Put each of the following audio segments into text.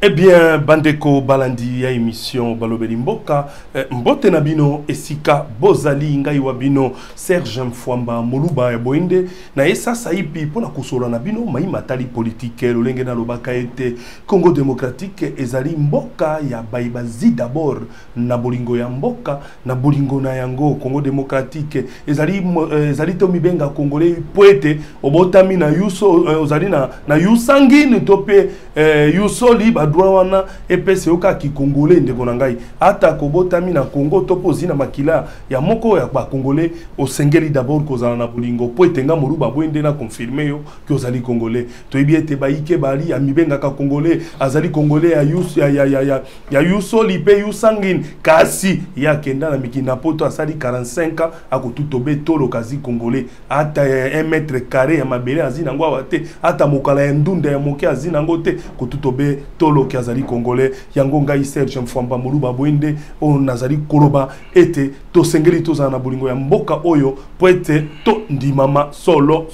Eh bien, Bandeko Balandi ya émission Balobeli Mboka, Mbote Nabino, Esika, Bozali, Ngai Wabino, Serge Mfwamba, Moluba ya Boinde, na esa saipi pona kusola Nabino, mai matali politique, lolenge na lobaka ete Congo démocratique, ezali Mboka ya Baibazi d'abord, na bolingo ya Mboka, na bolingo na yango, Congo démocratique, ezali tomi benga Congolais poete, obotami na yuso, ozali na yusangi, nitope yuso liba douana epese oka ki congolais ndeko na ngai ata kobotami na Congo topozi na makila ya moko ya ba congolais osengeli d'abord kozala na bolingo po etenga moluba bwende na confirmer yo ki ozali congolais to ebiete baike bali ya mibenga ka congolais azali congolais ya yuso lipe yusangin kasi ya kenda na mikina poto asali 45 akotutobe tolo kazi congolais ata 1 mètre carré ya mabele azina ngwa wate ata mokala ya ndunda ya moke azina ngote kotutobe tolo ki azali congolais yango ngai Serge Mfwamba Moluba Bwende o nazali koloba ete to sengeli to za na bolingo ya mboka oyo po ete to ndimama solo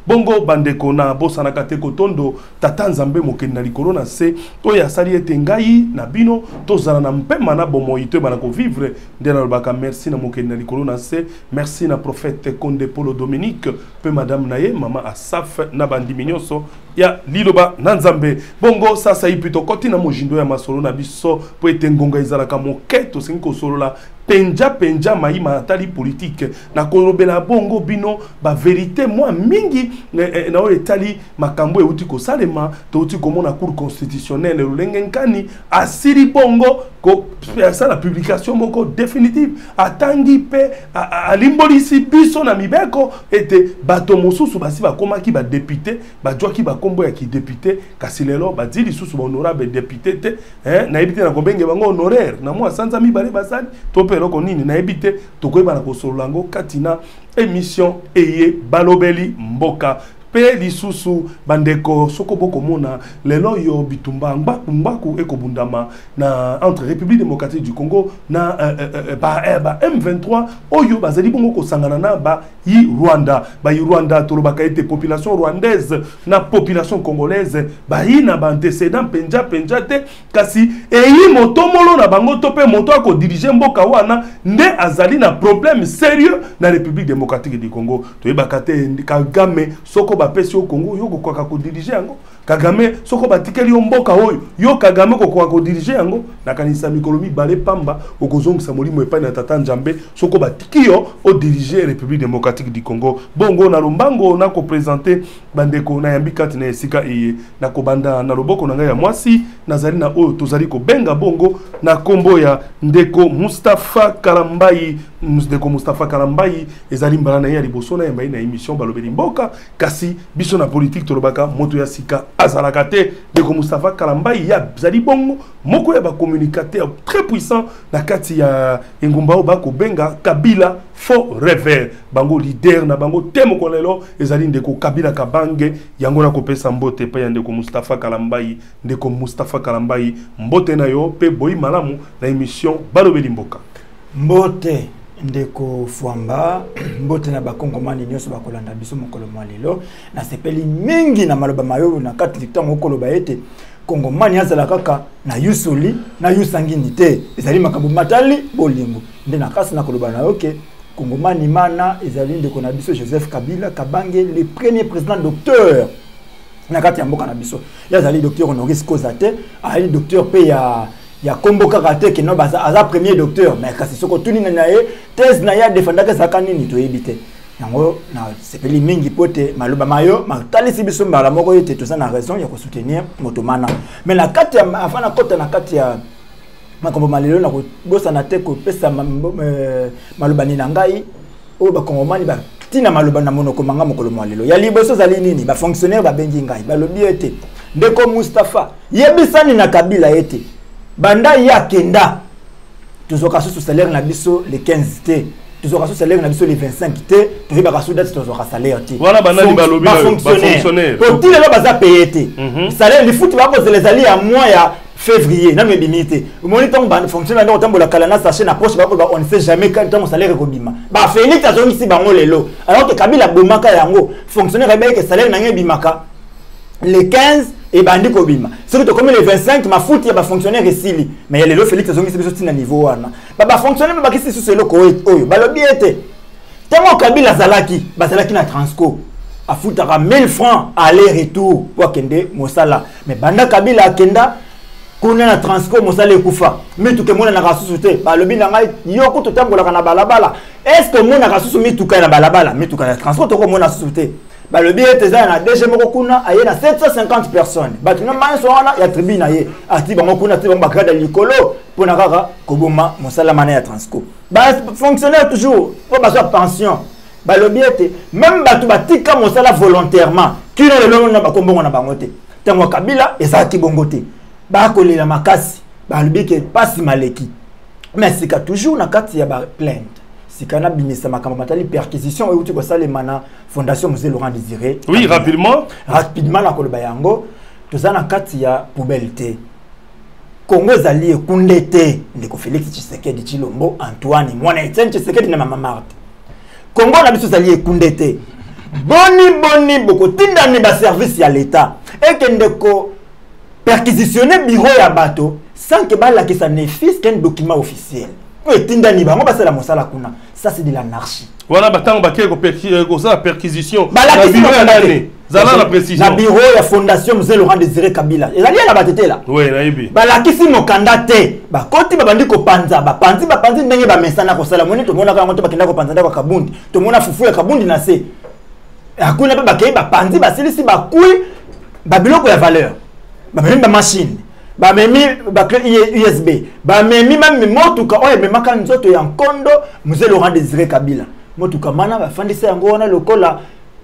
bongo bandeko na bosa na kate kotondo tata nzambe mokeni na likolo na se to ya sali ete ngai na bino to zala na mpema na bomoi to bana ko vivre ndena lobaka merci na mokeni na likolo na se merci na prophète Konde Polo Dominique pe madame naye mama Asaf na bandimi nyonso ya liloba nanzambe bongo sasa ipito koti na mojindo ya masolo na biso po ete ngonga ezalaka moketo singi kosolola penja maima atali politique na kolobela bongo bino ba vérité moi mingi na o etali makambo euti ko salema to uti komona cour constitutionnelle lulengenkani asiri bongo ko sa la publication moko définitive atangi pe alimbolisi biso na mibeko ete bato mosusu basi bakomaki ba député ba joaki ba kombo ya ki député kasi lelo ba dili susu ba honorable député te na ebite na kobenge bango honoraire na moi sanza mibale basali to eloko nini na ebite tokoyeba na kosololango katina émission eye balobeli mboka pe lisusu bandeko soko boko mona lelo yo bitumba mbaku ekobundama na entre République démocratique du Congo na M23 oyo bazali bongo kosangana na ba yi Rwanda tolobaka ete population rwandaise na population congolaise ba yi na ba antécédent penja te kasi eyi moto molo na bango to pe moto ako diriger mboka wana nde azali na problème sérieux na République démocratique du Congo toyebaka te Kagame soko bapesi au Congo yo kokoka ko diriger yango Kagame soko batikeli yo mboka oyo yo Kagame kokoka ko diriger yango na kanisa mikolomi bale pamba okozongisa molimo epai na tata Nzambe soko batiki yo o diriger République démocratique du Congo bongo na lombango na ko présenter bandeko na yambikati na esika eye na kobanda na loboko na ngai ya mwasi nazali na oyo tozali ko benga bongo na kombo ya ndeko Mustafa Kalambai ezali mbala na ya liboso na yamba na émission balobeli mboka kasi biso na politique tolobaka moto ya sika azalaka te ndeko Mustafa Kalambai ya zali bongo moko ya ba communicateur très puissant na kati ya engumba o bako benga Kabila forever bango leader na bango temo kolelo ezali ndeko Kabila Kabange yango na kopesa mbote pa ya ndeko Mustafa Kalambai mbote na yo pe boyi malamu na émission balobeli mboka mbote ndeko Fwamba mbote na bakongomani nyonso bakolanda biso mokolo lelo na sepeli mingi na maloba mayo na kati litango koloba ete kongomani azala kaka na yusoli na yusangini te ezali makambo matali bolingo nde na kasi na koloba na yoke kongomani mana ezali ndeko na biso Joseph Kabila Kabange le premier président docteur na kati ya mboka na biso yazali docteur honoris causa te ali docteur pe ya kombo kaka ke no baza aza premier docteur mais kasi soko tuni na ye thèse na ya defendaka saka nini to yebite yango na sepeli mingi pote maloba mayo matalisi biso mbala moko ete to na raison ya ko soutenir motomana mais na kati ya afana kota na kati ya makombo malelo na ko bosa na te ko pesa maloba ni ngai o ba kongomani ba tina maloba na monoko manga mokolo malelo ya liboso zali nini ba fonctionnaire ba bengi ngai ba lobi ete ndeko Mustafa yebisani na Kabila ete banda ya kenda tuzoka sous salaire na biso le 15 te tuzoka sous salaire na biso le 25 te tuzoka sous date tuzoka salaire te voilà banani balobi ba fonctionnaire pour dire là baza payé te salaire li foot ba ko les alliés à mois ya février na limité moniteur ba fonctionnaire na otambola kala na sachet na poche ba on ne sait jamais quand ton salaire ko bima ba Félix azongi si bango lelo alors que Kabila bomaka yango fonctionnaire ba que salaire na nge bimaka le 15 et bandi kobima surtout comme les 25 ma foot ya ba fonctionnaire esili mais il y a les Félix zongi biso tina niveau wana ba fonctionnaire ba kisi sur le ko oyo balobi ete tellement Kabila zalaki bazalaki na Transco a foutaka 1000 francs aller retour pour kende mosala mais banda Kabila akenda kuna na Transco mosala ekufa mituke mona na kasusu te balobi na ngai yoko totambola kana balabala est-ce que mona kasusu mituka na balabala mituka na Transco to ko mona susu te balobi ete za na DG moko kuna aye na 750 personnes batina manso wana ya tribune aye ati bango kuna ti bango bakada likolo pona kaka koboma mosala mana ya Transco ba fonctionnaire toujours pour baso pension balobi ete même batu batika mosala volontairement kino le lomo na bakombongo na bango te tango Kabila ezaki bongo te ba kolela makasi balobi ke pasi maleki mais c'est toujours na kati ya ba plainte sikana binisa makambo matali perquisition ou tu ko salemana fondation Musée Laurent Désiré. Oui, rapidement na koloba yango tozana kati ya poubelle Congo zali ekundete ndeko Félix Tshisekedi Tshilombo Antoine mwana Etienne Tshisekedi na mama Marthe Congo na biso zali ekundete boni boko tinda ni ba service ya l'état et que ndeko perquisitionner bureau ya bato sans que bala que ça ne fils qu'un document officiel. Tinda ni bango basala mosala kuna. Ça c'est de l'anarchie. Voilà batango baké ko ça perquisition. La bureau zala la précision. La bureau ya fondation Musée Laurent Désiré Kabila. Ezali la batete là. Oui, nayibi. Balakisi mokanda te. Ba koti babandi ko panza, ba panzi ndenge ba mesana ko sala moni to mona ka ngoto bakenda ko panza ndako kabundi. To mona fufu ya kabundi na se. Hakuna ba bakei ba panzi basilisi ba kui ba biloko ya valeur. Ba même ba machine. Ba memi ba clé USB ba memi même motuka oyo memaka nzoto ya nkondo Musée Laurent Désiré Kabila motuka mana ba fandisa yango wana lokola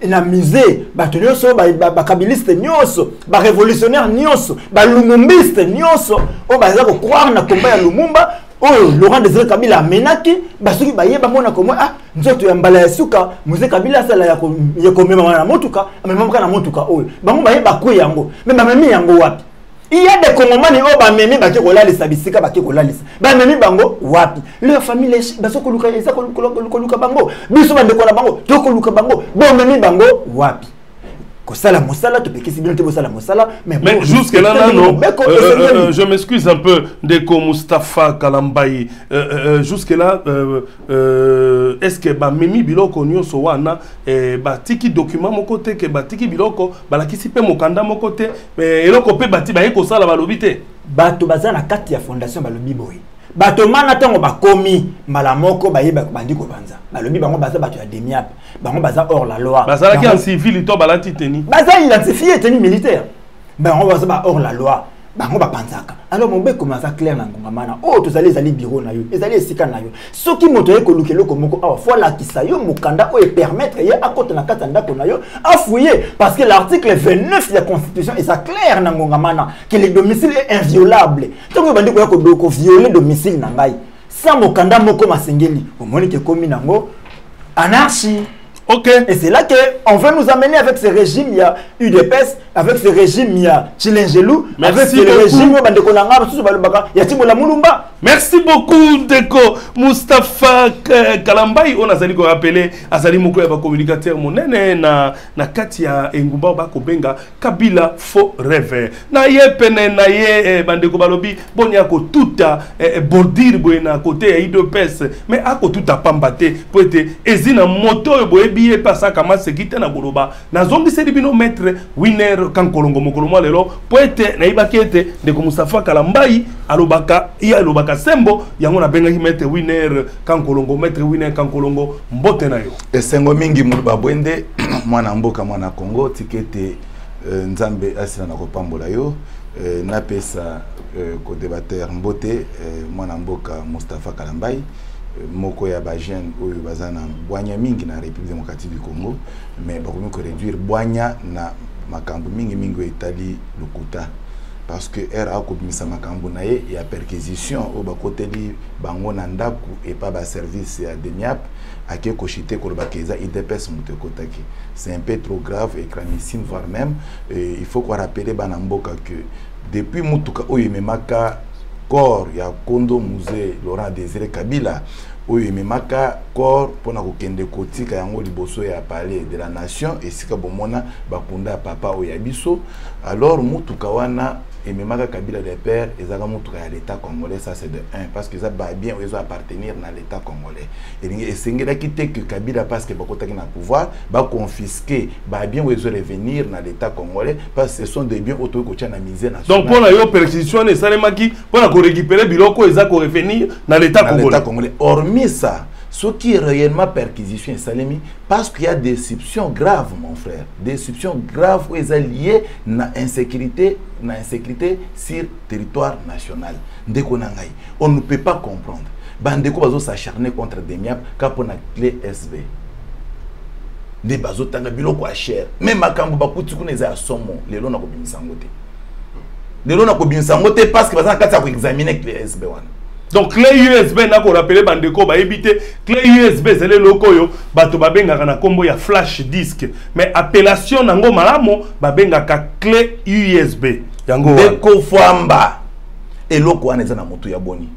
na musée ba tonyoso ba kabiliste nyoso ba révolutionnaire nyoso ba lumumbiste nyoso o ba za ko croire na komba ya Lumumba oyo Laurent Désiré Kabila menaki basuki bayeba mona komo nzoto ya mbala ya suka Musée Kabila sala ya komema na motuka amemaka na motuka oyo bango bayeba ko yango mais ba memi yango wapi. Il y a des Congolais qui ont même baki kolalisa bisika baki kolalisa ba memi bango wapi leur famille baso koluka eza koluka bango biso bande ko na bango to koluka bango bon memi bango wapi kosala mosala to pekisi bien te bosala mosala mais jusque là non je m'excuse un peu de ko Moustapha Kalambayi jusque là est-ce que ba memi biloko nyonso wana ba tiki document moko te ke ba tiki biloko ba lakisi pe mokanda moko te eloko pe bati ba yeko sala balobi te bato bazana kati ya fondation balobi boy bato mana tango bakomi mbala moko bayeba bandi ko banza balobi bango baza bato ya demiap bango baza hors la loi baza ki en civil to balati teni baza identifié teni militaire bango baza ba hors la loi bango bapanzaka alors mon bec commence à clair na ngomana oh tozali ezali bureau na yo ezali esika na yo soki moto ye koluka loko moko awa voilà ki sa yo mokanda o e permettre ye akota na kata ndako na yo a fouiller parce que l'article 29 de la constitution est ça clair na ngomana que le domicile est inviolable donc bandi ko yako doko violer domicile na ngai sans mokanda moko masengeli omoni ke komi nango anarchie. Ok. Et c'est là qu'on veut nous amener avec ce régime, il y a UDPS, avec ce régime, il y a Chilengelou, avec ce régime, il y a Timola Moulumba. Merci beaucoup, Deko Moustapha Kalambayi. On a rappelé Azali Moko ya communicateur monene na Katia Engumba Bako Benga Kabila faux rêve. Na ye pene na ye bandeko balobi bonya ko tuta bordir boena côté ya UDPS mais ako tuta pambate pour être ezina moto boye biye pasa kama sekite na goloba na zongi sedi bino maître winner kankolongo mokolomo lelo pour être na ibakete Deko Moustapha Kalambayi alobaka iya alobaka sembo yango na benga maître winner kankolongo mbote na yo esengo mingi muluba bwende mwana mboka mwana Congo tikete nzambe asila na kopambola yo na pesa ko débatteur mbote mwana mboka Moustapha Kalambayi moko ya ba jeune oyo bazana bwanya mingi na République démocratique du Congo mais bakomi ko réduire bwanya na makambo mingi etali lokuta parce que era akobimisa makambo na ye ya perquisition o bakoteli bango na ndaku et pas ba service ya demiap ake kochite ko bakeza IDPS mutekotaki c'est un peu trop grave et cramissime voire même il faut qu'on rappelle bana mboka que depuis mutuka oyo memaka corps ya Kondo Musée Laurent Désiré Kabila oyo memaka corps pona kokende kotika yango liboso ya palais de la nation esika bomona bakunda papa oya biso. Alors mutuka wana memaka Kabila de père ezaka mutuka ya l'état congolais, ça c'est de 1 parce que ça va bien ils ont appartenir dans l'état congolais et sengela quitter que Kabila parce que bakotaki na pouvoir ba confisquer ba bien ils ont revenir dans l'état congolais parce que ce sont des biens auto ko tia na misère nationale. Donc pour la yo perquisition et salemaki pour la ko récupérer biloko eza ko revenir dans l'état congolais. Hormis ça, ce qui est réellement perquisition et salemi, parce qu'il y a des déceptions graves, mon frère. Des déceptions graves où ils sont liés à l'insécurité sur le territoire national. On ne peut pas comprendre. Bandeko bazo s'acharner contre des miap quand on a clé SB. Des bazo tanga biloko a cher. Même makambo bakuti kuneza somo, lelo na ko bimisangote. Lelo na ko bimisangote parce que baza kata ko examiner clé SB wana. Donc clé USB n'a qu'on rappelle bandeko ba éviter clé USB c'est le loco yo bato ba benga na kombo ya flash disk mais appellation nango malamo ba benga ka clé USB yango deko famba et loko wana na moto ya boni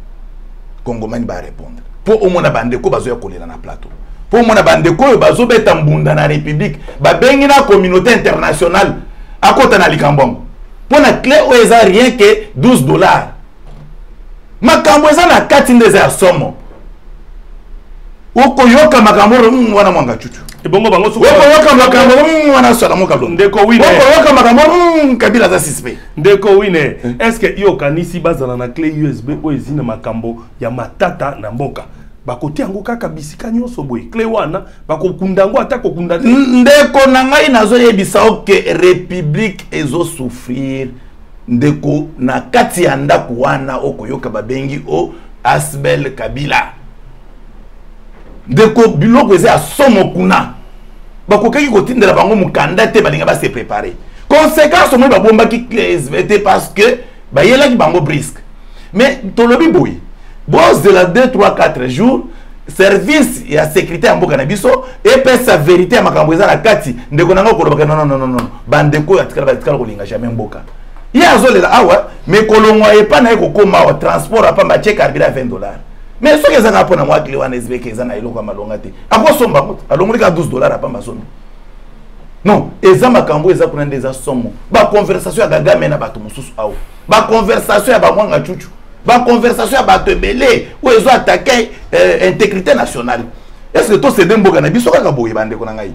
Kongomani ba répondre pour au mona bandeko bazo ya kolela na plateau pour mona bandeko bazo beta mbunda na république ba bengi na communauté internationale akota na likambongo pour na clé oza rien que $12. Makambo eza na kati ndeze ya somo. Oko yoka makambo wana mwanga chuchu. Ebongo bango suko. Oko yoka makambo wana swala moka lo. Ndeko wine. Oko yoka makambo Kabila za suspect. Ndeko wine. Est-ce que yoka nisi bazala na clé USB o ezina makambo ya matata na mboka? Bakoti yango kaka bisika nyonso boye. Clé wana bakokunda ngo ata kokunda te. Ndeko na ngai nazo yebisa oke république ezo souffrir. Ndeko na kati ya ndako wana okoyoka babengi o Asbel Kabila. Ndeko biloko eza somo kuna. Bakokaki kotindela bango mukanda te balinga ba se préparer. Conséquence mo babomba ki SVT parce que bayela ki bango brisque. Mais tolobi boy. Boss de la 2 3 4 jours service ya sécurité ya mboka na biso et sa vérité ya makambo eza na kati ndeko nanga kolobaka non. Bandeko ya tikala kolinga jamais mboka. Il y a awa mais kolongwa epa na ekokoma wa transport apa ma check carburant $20. Mais ce que ça na pona moi client SB que ça na iloko malonga te. Ako somba ko alongolika $12 apa masomi. Non, eza makambo eza kuna ndeza somo. Ba conversation ya gagame na bato mususu awo. Ba conversation ya ba mwanga chuchu. Ba conversation ya bato belé ou ezo attaquer intégrité nationale. Est-ce que to c'est demboka na biso kaka boye bande ko na ngai?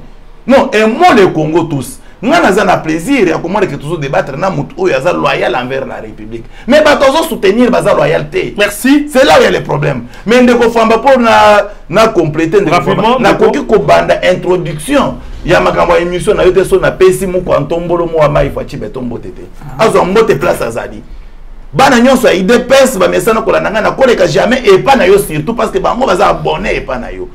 Non, et moi le Congo tous. Nous avons un plaisir à comment que tous débattre na mutu oyo aza loyal envers la République. Mais batozo soutenir baza loyauté. Merci. C'est là où il y a les problèmes. Mais ndeko famba pour na compléter ndeko na koki ko banda introduction ya makambo émission na yote so na pesi mu kwa ntombolo mo ama ifachi betombo tete. Azo mbote place azali. Bana nyonso IDPS ba mesana ko lananga na koleka jamais et pas na yo surtout parce que bango baza abonné et pas na yo.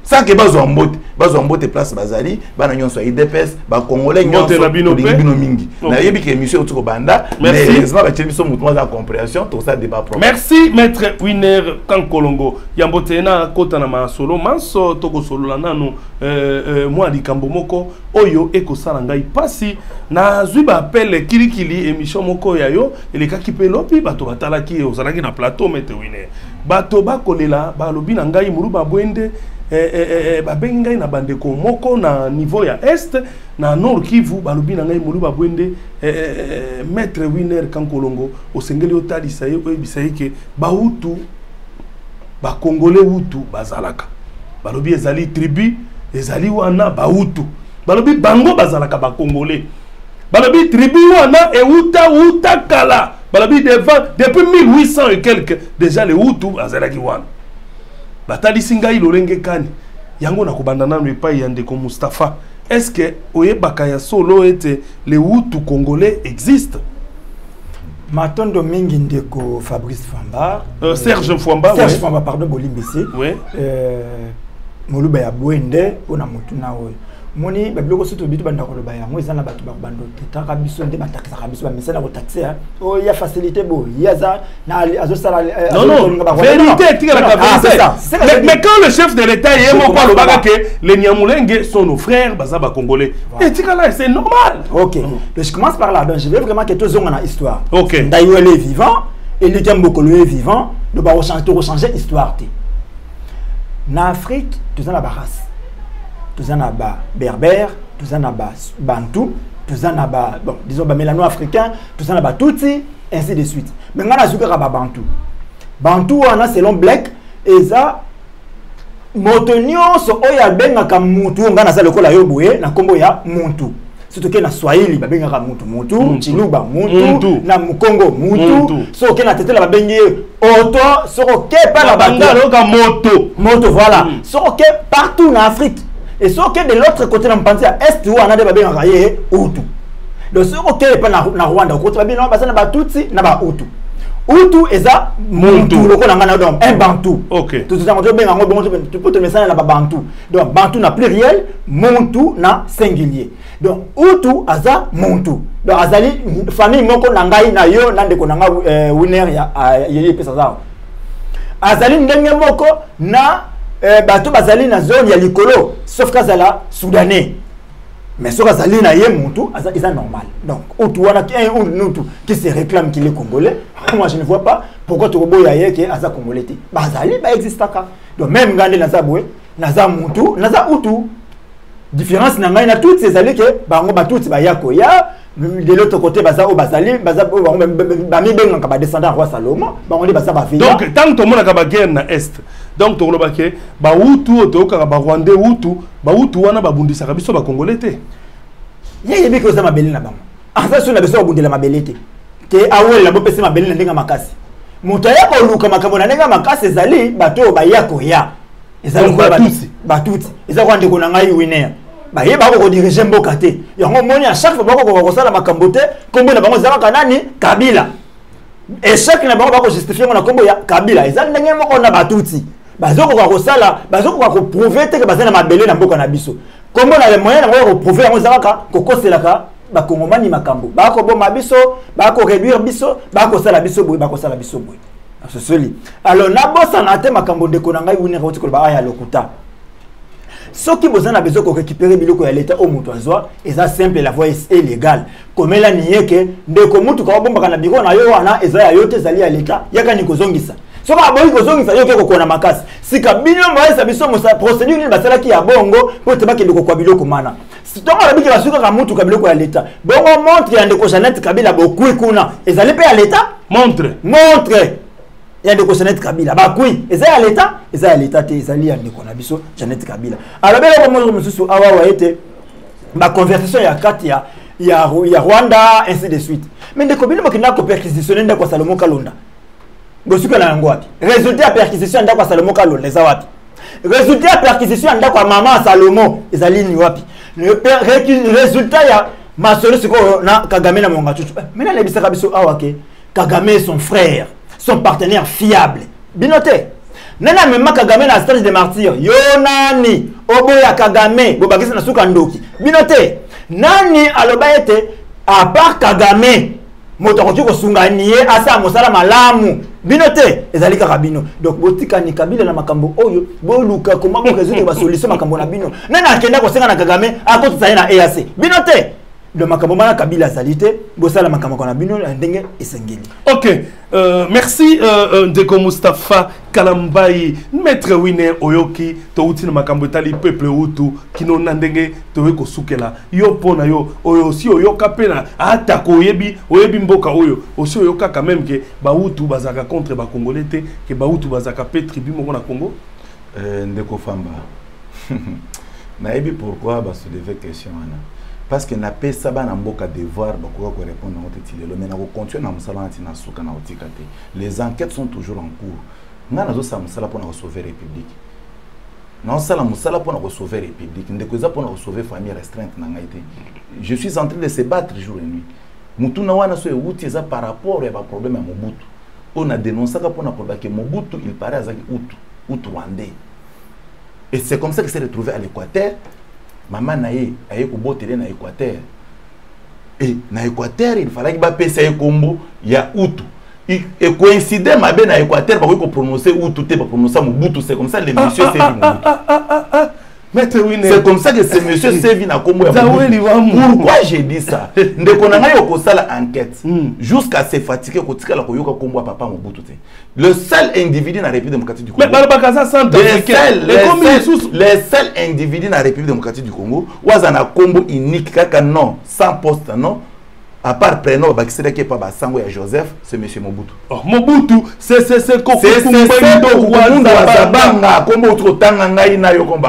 Ça que bazo mbote place bazali bana nyonso IDPS ba congolais nyonso bino mingi na yebi ke émission otuko banda mais heureusement ba telibiso mutu za compréhension tout ça débat propre. Merci maître Winner Kankolongo yambote na kota na masolo manso toko solo la nanu moi likambo moko oyo eko sala ngai pasi na zuba appel kilikili émission moko yayo elekaki pe lopi bato batalaki ozalaki na plateau maître Winner bato bakolela balobi na ngai Muluba Bwende babengai na bandeko moko na niveau ya est na nord Kivu balobi na ngai Muluba Bwende maître Winner Kankolongo osengeli otalisa ye oyebisa ke bahutu ba congolais hutu bazalaka balobi ezali tribu ezali wana bahutu balobi bango bazalaka ba congolais balobi tribu wana uta kala balobi depuis 1800 et quelques déjà les hutu bazalaki wana batalisi ngai lolenge kani yango na kobanda nanu epai ya ndeko Mustafa. Est-ce que oyebaka ya solo ete les hutu congolais existent? Matondo mingi ndeko Fabrice Famba Serge Fwamba Serge Fwamba pardon Bolimbisi oui Muluba ya Bwende ona mutu na oyo moni babiloko soto bitu banda ko loba yango ezana batu ba bando tetaka biso nde batakisa biso ba mesana ko taxer o ya facilité bo yaza na azo sala non vérité tika la vérité mais quand le chef de l'état est mon pas loba que les Nyamulenge sont nos frères bazaba congolais et tika là c'est normal. OK, je commence par là donc je veux vraiment que tous on a histoire. OK, Ndayo est vivant et le temps bokolo vivant de ba changer histoire té na Afrique tous en a race tous en a berbère tous en a bantou tous en a bon disons mélano africain tous en a tutsi ainsi de suite mais ngana zuka ba bantou wana selon Black et ça motonio so oya benga ka mutu ngana za lokola yo boye na kombo ya muntu surtout que na Swahili ba benga ka mutu chiluba mutu na Mukongo mutu so que na tetela ba bengi auto so que pas la bataille ka moto voilà so que partout en Afrique et so que de l'autre côté na mpanzi ya est ou ana de ba benga ka ye utu donc so que pas na Rwanda ko ba benga ba sana ba tutsi na ba utu Utu eza muntu lokola ngana donc un bantou. OK. Tout ça on dit ben tu peux te mettre ça na bantou. Donc bantou na pluriel, muntu na singulier. Donc utu aza muntu. Donc azali famille moko na ngai na yo na ndeko na nga winner ya yeye pesa zao. Azali ndenge moko na bato bazali na zone ya likolo sauf kazala soudanais. Mais ce que na ye muntu c'est normal. Donc utu wana qui se réclame qu'il est congolais, moi je ne vois pas pourquoi tu boya ye que aza congolais. Bazali ba existe ka. Donc même ngande na za boye, na za muntu, na za utu. Différence na ngai na toutes ces alliés que bango ba toutes ba yako ya de l'autre côté baza o bazali baza ba mi benga ka ba descendant roi Salomon, bango li baza ba via. Donc tant que mona ka ba guerre na est. Donc to loba ke ba utu to ka ba rwandais utu ba utu wana ba bundisa ka biso ba congolais te. Yeye biko za mabeli na bango. Asa so na biso ba bundela mabeli te. Te awela bo pese mabeli na ndinga makasi. Muto ya ko luka makambo na ndinga makasi ezali bato ba yako ya. Ezali ko batuti. Ezali ko ndeko na ngai winner. Ba ye ba ko diriger mboka te. Yango moni à chaque fois ba ko sala makambo te kombo na bango za kanani Kabila. Et chaque na bango ba ko justifier na kombo ya Kabila. Ezali ndenge moko na batuti. Bazoko ko sala bazoko ko prouver te que bazana mabele na mboka na biso. Comment na le moyen na ko prouver ngo zaka ko koselaka ba kongomani makambo. Ba ko boma biso, ba ko réduire biso, ba ko sala biso boy, ba ko sala biso boy. C'est cela. Alors na bossa na te makambo de ko na ngai wini ko ba ya lokuta. Ce qui besoin na besoin ko récupérer biloko ya l'état au mutu azwa, eza simple la voie est légale. Comme la nieke ndeko mutu ka bomba kana biko na yo wana eza ya yote zali ya l'état, yaka ni kozongisa. So ka boyi kozongisa yo ke ko na makasi. Sika bino mwa biso mosa procédure ni basala ki ya bongo po te bakende ko kwa biloko mana. Donc on a dit que la suka ka mutu ka biloko ya l'état. Bongo montre ya ndeko Jeannette Kabila bokui kuna. Ezali pe ya l'état? Montre. Ya ndeko Jeannette Kabila bakui. Eza ya l'état te ezali ya ndeko na biso Jeannette Kabila. Alors bela ko mo mususu awa wa ete ba conversation ya kati ya Rwanda ainsi de suite. Mais ndeko bino bakina ko perquisitionner ndako Salomon Kalonda. Bosuka na yango wapi? Résultat ya perquisition ndako Salomon Kalonda eza wapi? Résultat ya perquisition ndako mama Salomon ezali ni wapi? Résultat ya masolo siko na Kagame na monga chuchu. Mena na bisaka biso awake. Kagame son frère, son partenaire fiable. Binote. Nana mema Kagame na stage de martyr. Yo nani oboya Kagame bobakisa na suka ndoki. Binote. Nani aloba ete à part Kagame moto ko sunganie asa mosala malamu. Binote ezali kaka bino. Donc botika ni Kabila na makambo oyo boluka koma bo résoudre ba solution makambo na bino. Nana akenda ko senga na Kagame akoto sa na EAC. Binote le makambo mana Kabila salite bosala makambo na bino ndenge esengeli. OK, merci Ndeko Mustafa Kalambai, maître winner oyoki to uti na makambo tali peuple hutu kino ndenge to ko sukela yo pona yo oyo si oyoka pena ata ko oyebi mboka oyo osi oyoka quand même que ba hutu bazaka contre ba congolais te que ba hutu bazaka pe tribu moko na Congo. Ndeko Famba nayebi pourquoi ba soulever question ana parce que na pesa bana mboka devoir bakoka ko répondre na otetilelo mais na ko continuer na musala na suka na otika te. Les enquêtes sont toujours en cours. Nga nazo sa musala pona ko sauver république. Na sala musala pona ko sauver république ndeko za pona ko sauver famille restreinte na ngaite. Je suis en train de se battre jour et nuit. Mutuna wana so euti za par rapport à ba problème à Mobutu. On a dénoncé ka pona problème que Mobutu il paraît azaki Hutu rwandais. Et c'est comme ça qu'il s'est retrouvé à l'Équateur. Maman naye aye ko botelé na Équateur. Et na Équateur il fallait que ba pesa kombo ya Hutu. Et coïncidait ma ben à Équateur pour prononcer Hutu te pour prononcer Mobutu, c'est comme ça les messieurs c'est Mobutu. Maître Winner. C'est comme ça que ce monsieur Sévi na kombo ya Mobutu. Pourquoi j'ai dit ça? Ndeko na ngai okosala enquête jusqu'à se fatiguer kotika la koyoka kombo ya papa Mobutu te. Le seul individu na République démocratique du Congo. Mais Balabakaza les seuls individus na République démocratique du Congo wazana kombo unique kaka non sans poste non. À part prénom, qui est pas Sango et Joseph, c'est monsieur Mobutu. Oh, Mobutu, c'est Comme autre temps,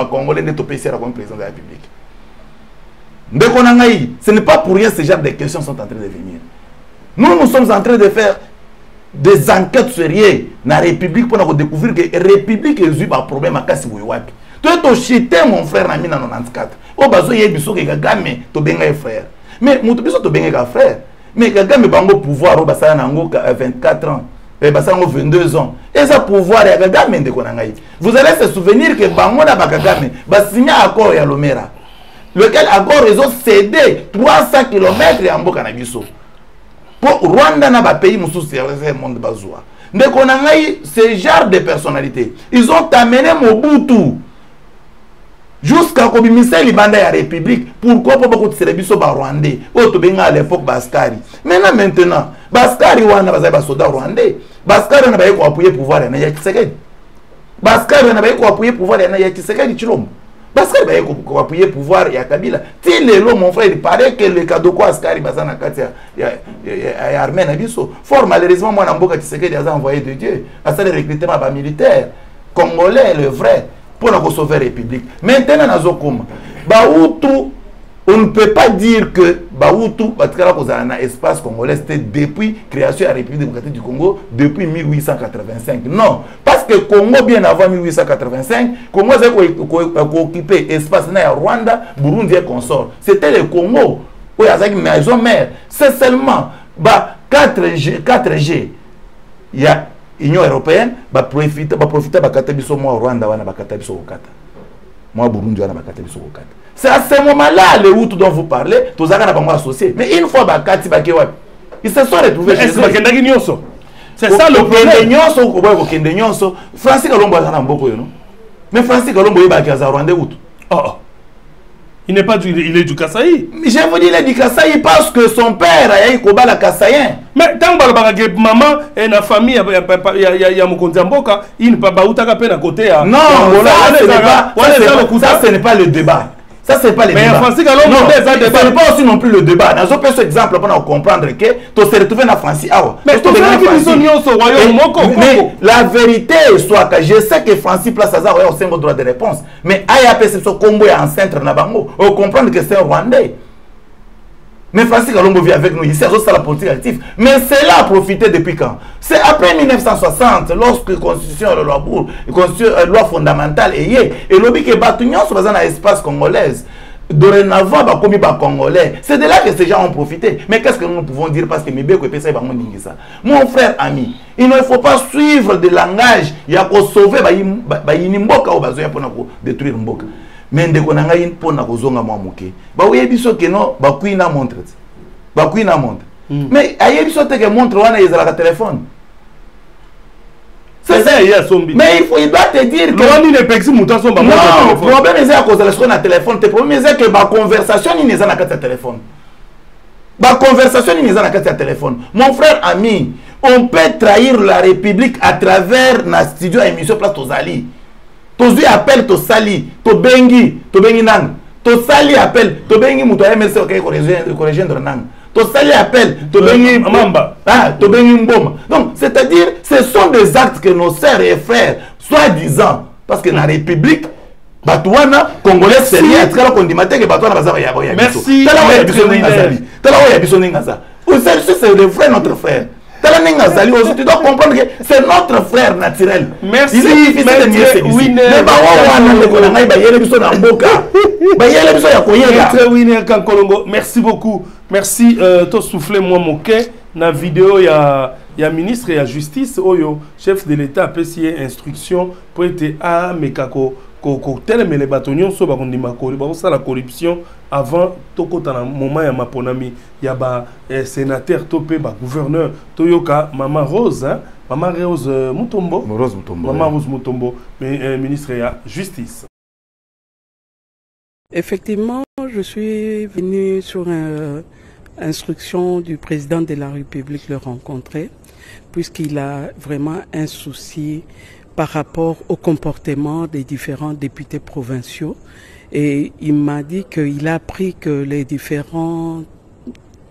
Congolais n'est pas président de la République. Ce n'est pas pour rien ce genre de questions sont en train de venir. Nous sommes en train de faire des enquêtes sérieuses dans la République pour découvrir que la République a eu un problème à Kassibouyouapi. Tu es chité, mon frère, en 1994. Au bazo, il y a des gens qui ont frère. Mais mon biso to benga frère mais Kagame bango pouvoir au basala nango 24 ans et basala 22 ans et ça pouvoir ya Kagame ndeko na ngai vous allez se souvenir que bango na Kagame ba signé accord ya Lomera lequel accord ils ont cédé 300 km ya mboka na biso pour Rwanda na ba pays mususu c'est monde bazwa ndeko na ngai ce genre de personnalité ils ont amené Mobutu jusqu'à Kobimisa Libanda ya République. Pourquoi pas beaucoup de services ba Rwandais? Otobenga à l'époque Baskari. Maintenant, Baskari wana bazai soda rwandais. Baskari na baiko appuyer pouvoir ya Tshisekedi. Baskari na baiko appuyer pouvoir ya Tshisekedi Chilombo. Baskari baiko appuyer pouvoir ya Kabila. Ti lelo mon frère, il paraît que le cadeau quoi Askari bazana kati ya armée na biso. Fort malheureusement moi na mboka Tshisekedi a envoyé de Dieu. À ça le recrutement ba militaire congolais le vrai. Pour la sauver la République. Maintenant, on ne peut pas dire que Baoutou, espace congolais, c'était depuis la création de la République démocratique du Congo, depuis 1885. Non, parce que Congo, bien avant 1885, Congo a occupé l'espace de Rwanda, Burundi et consort. C'était le Congo, où il y a une maison mère. C'est seulement 4G. Il y a Union européenne va profiter bakata biso moi Rwanda wana bakata biso okata moi Burundi wana bakata biso okata c'est à ce moment-là les routes dont vous parlez tous na bango associés mais une fois bakati bakewa ils se sont retrouvés chez eux c'est ça le problème nyonso ko boy ko kende nyonso Francis Kalombo azana mboko yo non mais Francis Kalombo yebaki aza Rwanda route il n'est pas il est du Kasaï. Je vous dis il est du Kasaï parce que son père a eu Kobala Kasaïen. Mais tant que maman et la famille il y a Mokonzi Mboka, il ne peut pas utaka peine à côté non, ça ce n'est pas le débat. Ça c'est pas le débat. Mais Francis Kalombo c'est pas aussi non plus le débat. Dans un exemple pour comprendre que tu se retrouves dans Francis Awa. Mais la vérité soit que je sais que Francis Place Azar a aussi un droit de réponse. Mais AYP c'est ce combo en centre na bango. On comprendre que c'est un Rwandais. Mais Francis Kalombo vit avec nous ici, c'est la politique active. Mais cela a profité depuis quand? C'est après 1960, lorsque la Constitution, la loi fondamentale est et l'objet que Batunion soit dans l'espace congolais. Dorénavant, comme Congolais. C'est de là que ces gens ont profité. Mais qu'est-ce que nous pouvons dire parce que mon frère ami, il ne faut pas suivre des langages. Il y a pour sauver Mboka ou pour détruire Mboka. Mais ndeko na ngai mpona kozonga mwa moke ba oyebiso ke no ba kuina montre mais ayebiso te ke montre wana ezala ka téléphone c'est ça mais il doit te dire que l'oni ne pexi mutation ba non problème c'est à cause de ce téléphone te problème c'est que ba conversation ni neza na kati téléphone ba conversation ni neza na kati téléphone mon frère ami on peut trahir la République à travers na studio émission place Tozali. Tozi appelle to sali, to bengi nang. To sali appelle, to bengi muto MSC ok corrigendre nang. To sali appelle, to bengi mamba. To bengi mboma. Donc, c'est-à-dire, ce sont des actes que nos sœurs et frères, soi-disant, parce que dans la République, Batouana, Congolais, c'est rien. Merci. C'est le vrai notre frère. Tu dois comprendre que c'est notre frère naturel. Merci. Merci beaucoup. Merci. Tu soufflé moi moqué. Na vidéo il y a ministre et la justice oyo chef de l'État a passé instruction pour être à Mekako tel mais les bâtonnons so ba kondima ko ba ça la corruption avant tokota na moment ya maponami ya ba sénateur topé ba gouverneur toyoka maman Rose Mutombo Rose Mutombo maman Rose Mutombo mais ministre ya justice. Effectivement, je suis venu sur instruction du président de la République le rencontrer, puisqu'il a vraiment un souci par rapport au comportement des différents députés provinciaux. Et il m'a dit qu'il a appris que les différents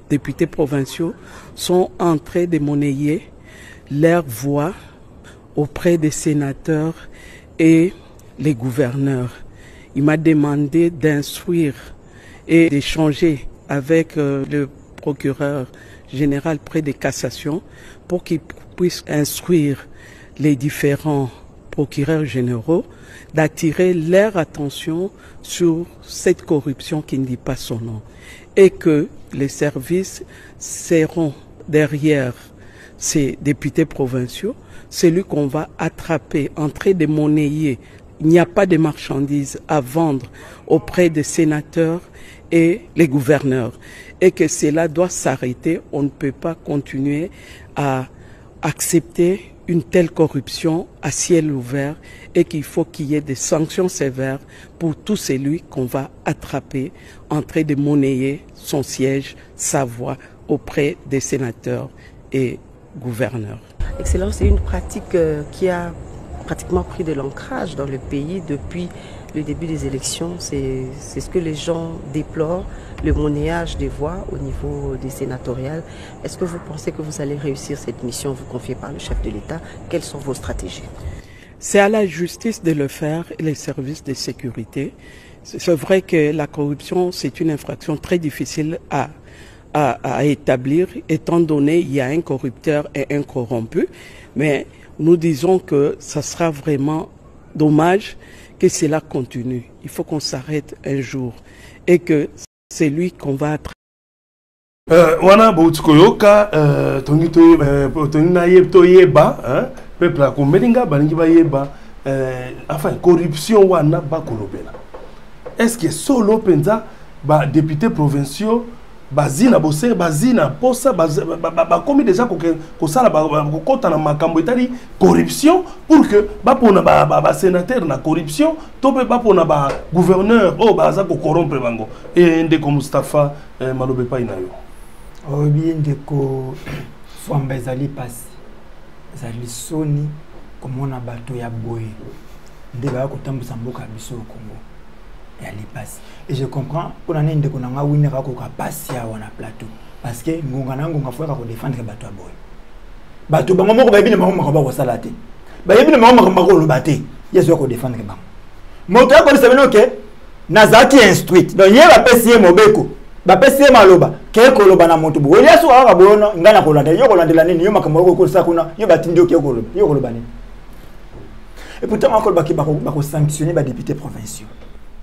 députés provinciaux sont en train de monnayer leur voix auprès des sénateurs et les gouverneurs. Il m'a demandé d'instruire et d'échanger avec le procureur général près des cassations pour qu'il puisse instruire les différents procureurs généraux d'attirer leur attention sur cette corruption qui ne dit pas son nom et que les services seront derrière ces députés provinciaux, celui qu'on va attraper en train de monnayer. Il n'y a pas de marchandises à vendre auprès des sénateurs et les gouverneurs et que cela doit s'arrêter. On ne peut pas continuer à accepter une telle corruption à ciel ouvert et qu'il faut qu'il y ait des sanctions sévères pour tout celui qu'on va attraper en train de monnayer son siège, sa voix auprès des sénateurs et gouverneurs. Excellence, c'est une pratique qui a pratiquement pris de l'ancrage dans le pays depuis le début des élections. C'est ce que les gens déplorent, le monnayage des voix au niveau des sénatoriales. Est-ce que vous pensez que vous allez réussir cette mission vous confiée par le chef de l'État? Quelles sont vos stratégies? C'est à la justice de le faire et les services de sécurité. C'est vrai que la corruption, c'est une infraction très difficile à établir, étant donné qu'il y a un corrupteur et un corrompu. Mais nous disons que ça sera vraiment dommage que cela continue. Il faut qu'on s'arrête un jour et que c'est lui qu'on va attraper. Wana boutikoyoka toyeba peuple a komelinga balingi bayeba enfin corruption wana bakolobela. Est-ce que solo penza ba députés provinciaux bazina bose bazina posa bakomi déjà ko sala ko kota na makambo etali corruption pour que bapona ba sénateur na corruption to pe bapona ba gouverneur o baza ko corrompre bango et ndeko Mustafa malobe pa inayo o bien ndeko Fwamba ezali pasi ezali soni komona bato ya boye nde ba ko tambusa mboka biso Congo ya lipasi. Et je comprends pour l'année de qu'on a winner ko ka passer à wana plateau parce que ngonga na ngonga faut ko défendre bato boy bato bango moko ba bino bango ba ko salate ba yebino bango ko lo baté yeso ko défendre bango moto ko se bino ke nazaki instruite donc yeba pesier mobeko ba pesier maloba ke ko loba na moto bo yeso aka bono ngana ko landa yo ko landela nini yo makambo ko sa kuna yo batindi yo ko loba nini. Et pourtant encore ba ko sanctionner ba députés provinciaux.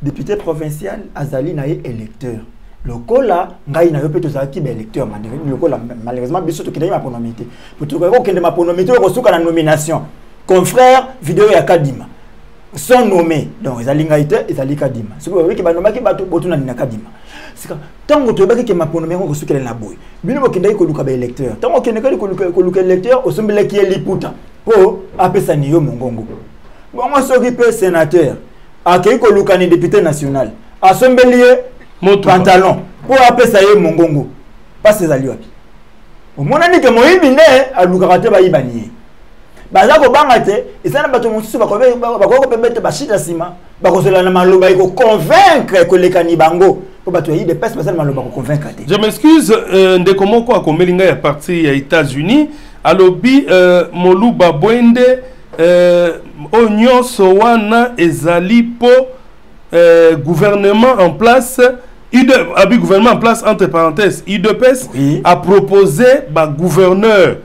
Député provincial azali na électeur lokola ngai na yo peto za ki ba électeur lokola malheureusement biso to kidai ma ponomité pour to ko kende ma ponomité ko suka na nomination confrère vidéo ya Kadima sont nommés donc ezali ngai te ezali Kadima ce que ki ba nomaki bato botuna na Kadima sika tango to baki ke ma ponomité ko suka na boy bino kidai ko luka ba électeur tango kende ko luka électeur o sombele ki eliputa po apesa ni yo mongongo bon moi soki pe sénateur akei ko lukani député national asombelie pantalon pour apesa ye mongongo passe ezali wapi omona ni ke moyibi ne alukaka te bayibani baza ko banga te ezana bato mosusu bakoko pembete bashita sima bakozola na maloba iko convaincre ko lekani bango po bato yi de peste basana maloba ko convaincre te. Je m'excuse ndeko moko akomelinga ya parti ya États-Unis alobi Moluba Bwende Onyoso wana ezali po gouvernement en place gouvernement en place entre parenthèses IDPS oui. A proposé ba gouverneur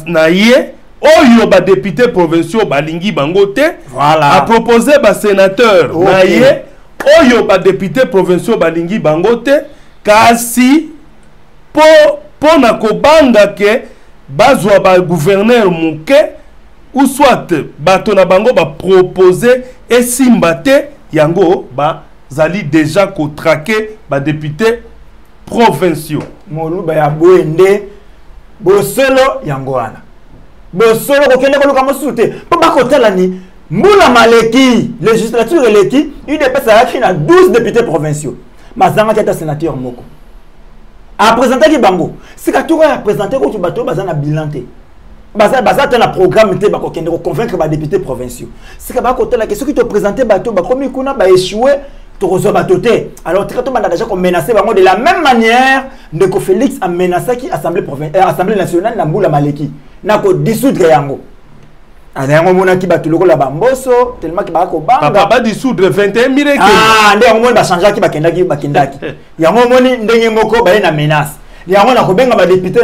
naye oyo ba député provinciaux balingi bangote voilà. A proposé ba sénateur okay. Naye oyo ba député provinciaux balingi bangote kasi po na kobanga ke bazwa ba gouverneur muke ou soit bato na bango ba proposer et simbate yango ba zali déjà ko traquer ba député provinciaux Moluba ya Bwende bosolo yango wana bosolo ko kende ko luka mosute po ba kotala ni Moula Maleki, législature eleki, UDPS a 12 députés provinciaux. Mazanga qui est sénateur Moko. A présenté qui bango. Si ka tour a présenté ko tu bateau bazana bilanté. Baza un programme te ba ko kende ko convaincre ba députés provinciaux. Si ka ba ko la question qui te présenter bateau ba comme kuna ba échouer to rezo bateau te. Alors traité ba déjà comme menacé bango de la même manière de ko Félix a menacé qui assemblée nationale na Moula Maleki. Na ko dissoudre yango. Anda ngomona ki batuloko la bamboso tellement ki bako banga papa ba dissoudre 21 mireke nde ngomona ba changer ki bakendaki yango moni ndenge moko ba na menace yango na ko benga ba député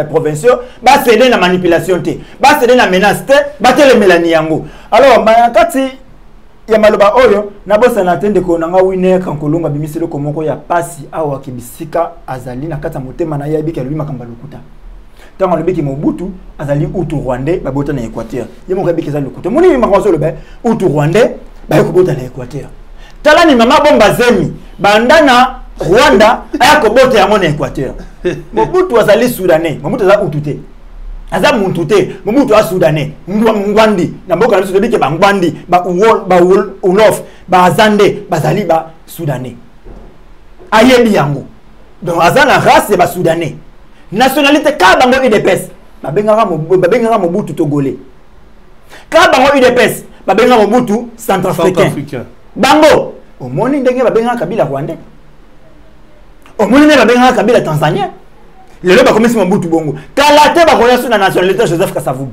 provinciaux ba céder na manipulation te ba céder na menace te ba tele melani yango alors ba kati ya maloba oyo na bosa na tende ko nanga Winner Kankolonga bimiselo ko moko ya pasi awa kibisika azali na kata motema na yabi ka lui makamba lokuta. Tant le bec Mobutu, azali Hutu Rwandais, babota na Équateur. Yemo rebeki za lokuta. Moni makanzo le ba Hutu Rwandais, ba ko bota na Équateur. Tala ni mama bomba zemi, bandana Rwanda aya ko bota ya mona Équateur. Mobutu azali Soudanais, Mobutu za Hutu te. Aza muntu te, Mobutu a Soudanais, ngwandi, na mboka na so beke ba ngwandi, ba ulof, ba azande, bazali ba Soudanais. Ayebi yango. Donc azana race ba Soudanais. Nationalité ka bango UDPS babengaka Mobutu togolais ka bango UDPS babengaka Mobutu centrafricain bango omoni ndenge babengaka Kabila rwandais omoni ndenge babengaka Kabila tanzanien lelo bakomisi Mobutu bongo kala te bakoya sur na nationalité Joseph Kasavubu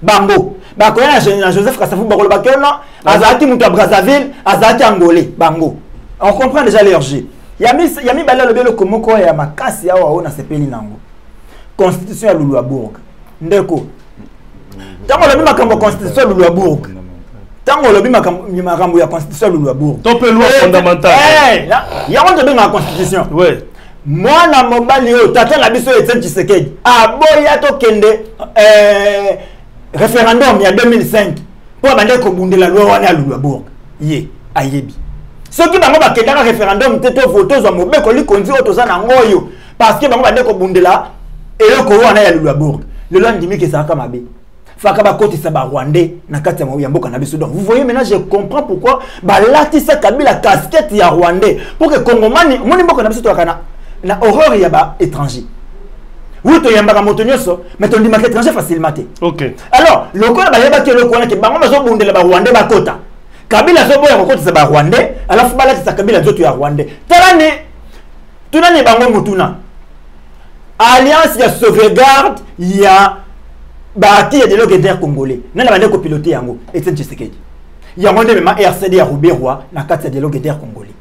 bango bakoya na Joseph Kasavubu bakolo bakona azaki mutu à Brazzaville azaki angolais bango on comprend déjà leur jeu yami bala lobelo komoko ya makasi awa ona sepeli nango constitution ya Luluabourg ndeko tango lobi makambo constitution ya Luluabourg tango lobi makambo ya constitution ya Luluabourg to pe loi fondamentale yango to benga constitution ouais mwana mobali o tata na biso Etienne Tshisekedi aboya to kende référendum ya 2005 pour bande ko bundela loi wana ya Luluabourg ye ayebi soki bango bakendaka référendum te to voto zo mobeko likonzi o to za na ngoyo parce que bango bande ko bundela et le Congo a Luluabourg. Le loi dit que ça a comme abbé. Fakaba côté ça Rwandais na kati ya mboka na biso. Donc vous voyez maintenant je comprends pourquoi ba latisa Kabila casquette ya Rwandais pour que Congomani moni mboka na biso to kana na horreur ya ba étranger. Oui to yamba ka motonyoso mais to ndima étranger facilement. OK. Alors le ko ba yeba ke le ko na ke bango bazo bundela ba Rwandais ba kota. Kabila zo boya ko kota ba Rwandais alafu ba latisa Kabila zoto ya Rwandais. Talani tunani bango mutuna. Alliance ya sauvegarde ya baki ya dialogue inter congolais nana bande ko piloter yango Etienne Tshisekedi yango nde mema RCD ya Roubaix-Roi na kati ya dialogue inter congolais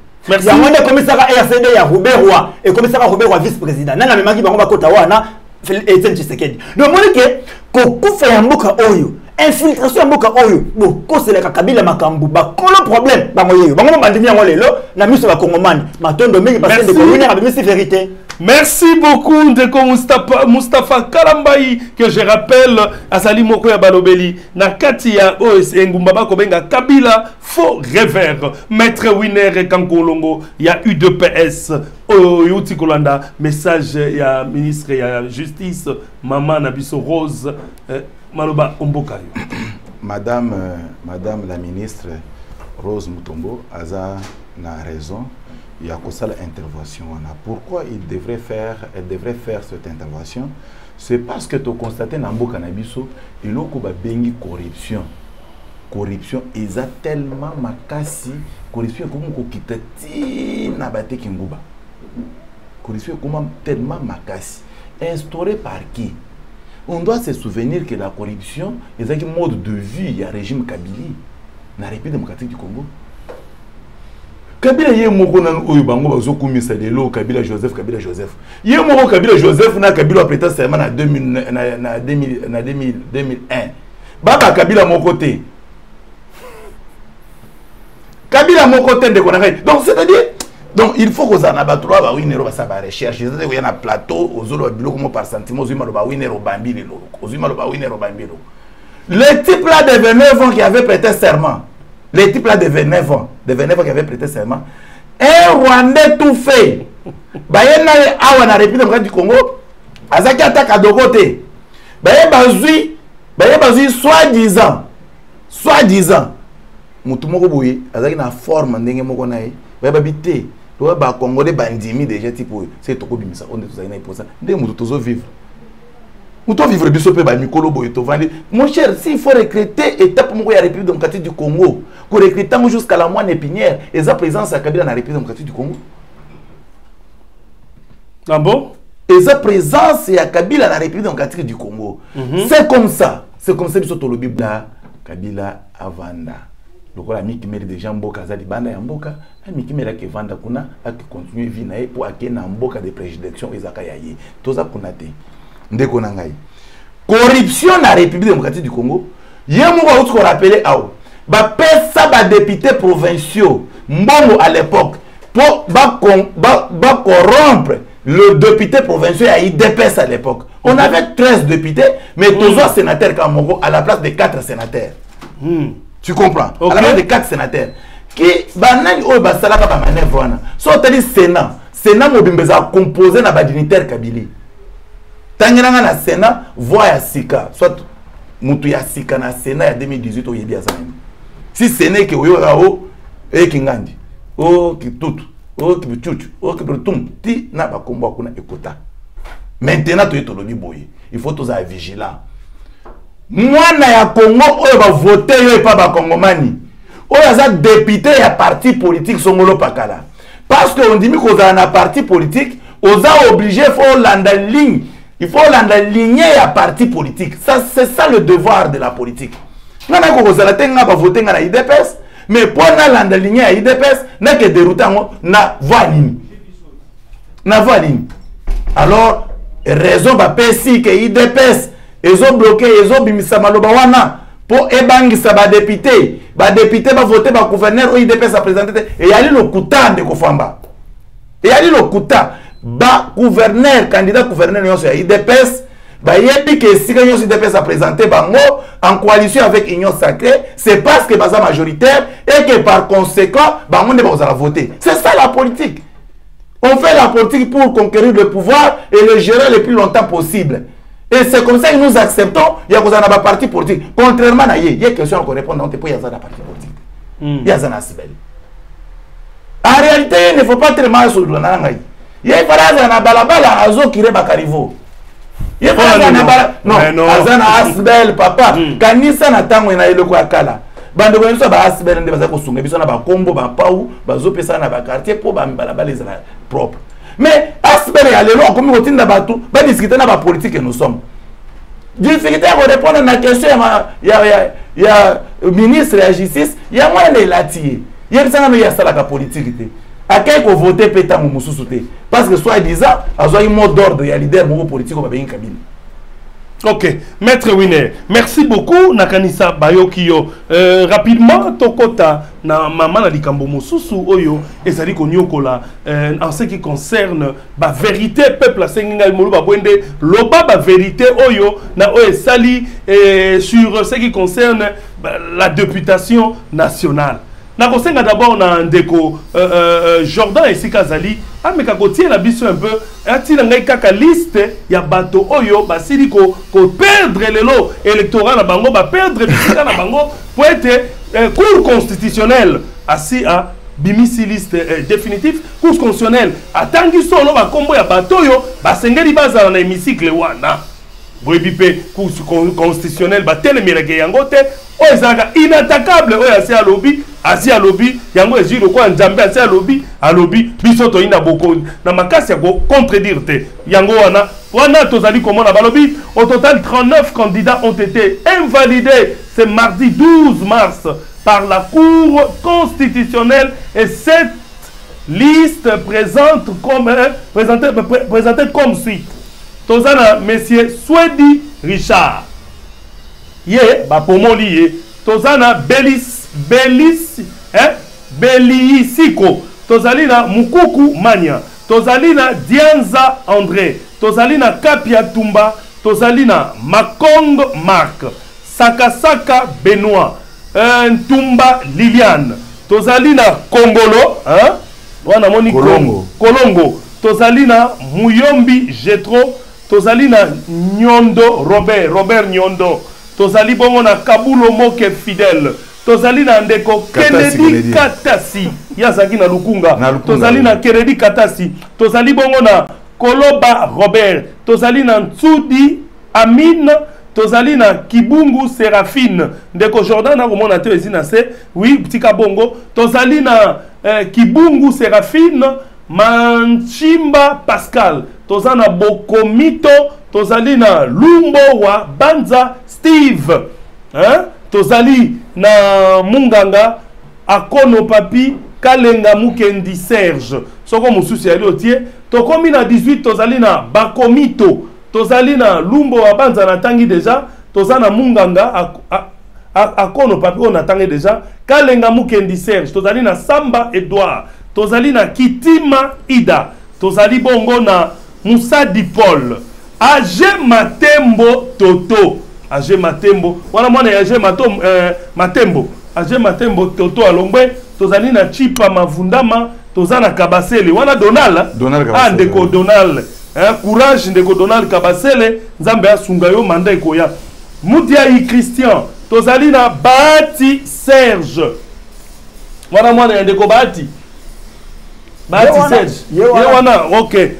yango nde commissaire RCD ya Roubaix-Roi et commissaire Roubaix-Roi vice président nana mema ki bango bakota wana Etienne Tshisekedi donc monike ko kufa ya mboka oyo infiltration ya mboka oyo bo ko seleka Kabila makambu ba kolo problème bango yeyo bango bandimi yango lelo na miso ba kongomani matondo mingi parce que de Winner abimisi vérité. Merci beaucoup Ndeko Moustapha Kalambai que je rappelle Azali Moko ya Balobeli na kati ya OS Ngumbaba Kobenga Kabila faux rêveur Maître Winner Kankolongo ya UDPS Yuti Kolanda message ya ministre ya justice Maman Nabiso Rose Maloba Ombokayo. Madame la ministre Rose Mutombo Aza na raison. Il y a ça l'intervention. Pourquoi elle devrait faire cette intervention? C'est parce que tu as constaté dans le Canabiso, il y a une corruption. Corruption, ils ont tellement makasi. Corruption, comme on quitte Nabate Kinguba. Corruption, comme tellement makasi. Instaurée par qui? On doit se souvenir que la corruption, il y a un mode de vie, il y a un régime Kabili, dans la République démocratique du Congo. Kabila ye moko na oyo bango bazokumisa lelo Kabila Joseph ye moko Kabila Joseph na Kabila apeta sema na 2001 baba Kabila moko te Kabila moko te de konaka donc c'est-à-dire donc il faut que ça na ba trois ba winero ba sa ba recherche c'est-à-dire y a na plateau ozolo bilo comme par centime ozima lo ba winero bambi lelo ozima lo ba winero bambi lelo le type là de 29 ans qui avait prêté serment. Les types là de 29 ans qui avaient prêté serment, un Rwandais tout fait. Bayena awa na République démocratique du Congo, azaki attaque à deux côtés. Baye bazui soi-disant soi-disant mutu moko boye azaki na forme ndenge moko na ye babité to ba congolais bandimi déjà type c'est toko bimisa on est tous na pour ça ndenge mutu tozo vivre mutu vivre biso pe ba mikolo boye to vendre mon cher s'il faut recruter étape moko ya République démocratique du Congo pour recruter jusqu'à la moine épinière et sa présence à Kabila na République démocratique du Congo. Ah bon? Et sa présence à Kabila na République démocratique du Congo. C'est comme ça biso to lobi bla Kabila avanda. Donc la miki mère des gens mboka za libanda ya mboka, la miki mère ke vanda kuna a continuer vie na e pour ake na mboka de prédilection ezaka yaye. Toza kuna te. Ndeko na ngai. Corruption na République démocratique du Congo. Yemo ba outko rappeler awo. Ba pesa ba députés provinciaux mbongo à l'époque pour ba corrompre le député provincial à IDPS à l'époque. On avait 13 députés, mais 2 sénateurs Kamongo à la place de 4 sénateurs. Tu comprends? À la place de 4 sénateurs. Qui banani o basalaka ba manœuvre wana. So tali Sénat mobimbeza composé na ba dignitaire Kabili. Tangiranga na Sénat voix ya sika, soit mutu ya sika na Sénat ya 2018 oyebi azana. Si Sénat ke oyo rao e kingandi. O kitutu. O kibuchuchu, o kibrutum, ti na ba kombo kuna ekota. Maintenant to lobi boye. Il faut tous être vigilants. Mwana ya Congo oyo ba voter yo pa ba Kongomani. Oyo za député ya parti politique songolo pakala. Parce que on dit mi ko za na parti politique, oza obligé faut landa ligne. Il faut landa ligne ya parti politique. Ça c'est ça le devoir de la politique. Nana ko za la tenga ba voter na IDPS. Mais pour la ligne à IDPS, n'a que déroutant na voiline. Na voiline. Alors, raison ba pesi que IDPS, ils ont bloqué, ils ont bimisa maloba wana pour ebangi sa ba député va voter ba gouverneur au IDPS a présenté et yali le kuta de Kofamba. Et yali le kuta ba gouverneur candidat gouverneur yo IDPS ba yebi que si l'Union IDPS a présenté bango en coalition avec Union Sacrée, c'est parce que baza majoritaire et que par conséquent bango ne va voter. C'est ça la politique. On fait la politique pour conquérir le pouvoir et le gérer le plus longtemps possible. Et c'est comme ça que nous acceptons, il y a un parti politique. Contrairement à il y a question qu'on répond, non, il y a un parti politique. Il y a un asibel. En réalité, il ne faut pas très mal sur le nangai. Il y a un balabala à zo qui reba carivo. Il y a un asibel, papa. Kanisa na tango na ile kwa kala. Bando ko nso ba asibel ndeba za ko sunga biso na ba kombo ba pau ba zo pesa na ba quartier pour ba balabala les propre. Mais asibel ya lelo comme ko tinda batu ba discuter na ba politique que nous sommes. Difficulté à répondre à la question il y a ministre de la justice, il y a moins les latiers. Il y a ça il y a ça la politique. À quel ko voter péta mo mususuté parce que soit disant a zo un mot d'ordre il y a leader mo politique ba ben kabine. Ok, Maître Winner, merci beaucoup Nakanisa Bayokio. Rapidement, Tokota, na maman na likambo mosusu oyo ezali konyokola en ce qui concerne ba vérité peuple a senginga molu ba bwende loba ba vérité oyo na oyo sali sur ce qui concerne la députation nationale. Na kosenga d'abord na ndeko Jordan Esika Zali ameka kotie la biso un peu atina ngai kaka liste ya bato oyo basili ko perdre lelo électoral na bango ba perdre bisika na bango pour être cour constitutionnelle assis à bimisi liste définitif cour constitutionnelle atangi solo ba kombo ya bato oyo basengeli bazala na hémicycle wana boyebipe cour constitutionnelle ba telemireke yango te oyo ezalaka inattaquable oyo asi alobi yango ezwi lokola nzambe asi alobi biso toyina boko na makasi ya contredire te yango wana tozali komona balobi au total 39 candidats ont été invalidés ce mardi 12 mars par la Cour constitutionnelle et cette liste présentée comme suite. Tozana monsieur Swedi Richard ye bapomoli ye tozana Belisiko tozali na Mukuku Mania tozali na Dianza André tozali na Kapia Tumba tozali na Makongo Marc Sakasaka Benoît Ntumba Liliane tozali na Kongolo wana moni Kolongo tozali na Muyombi Jetro tozali na Nyondo Robert Nyondo tozali bongo na Kabulo Moke Fidèle, tozali na ndeko Kennedy Katasi yazaki na Lukunga, tozali na Kennedy Katasi, tozali bongo na Koloba Robert, tozali na Ntsudi Amine, tozali na Kibungu Séraphine, ndeko Jordan na komona te ezina se, oui tika bongo, tozali na Kibungu Séraphine, Manchimba Pascal, tozana Bokomito, tozali na Lumbo wa Banza Steve, hein? Tozali na Munganga Akono Papi Kalenga Mukendi Serge, soko mususi ali otie, tokomi na 18, tozali na Bakomito, tozali na Lumbo wa Banza na tangi deja, tozana Munganga Akono Papi on a tangi deja, Kalenga Mukendi Serge, tozali na Samba Edouard, tozali na Kitima Ida, tozali bongo na Moussadi Paul, Age Matembo Toto, Age Matembo, wana mwana ya Age Matembo, Age Matembo Toto alongwe, tozali na Chipa Mavundama, tozana Kabasele, wana Donal ndeko Donal, courage ndeko Donal Kabasele, nzambe asunga yo manda ekoya. Mudiai Christian, tozali na Bahati Serge, wana mwana ya ndeko Bahati Serge, yewana, ok,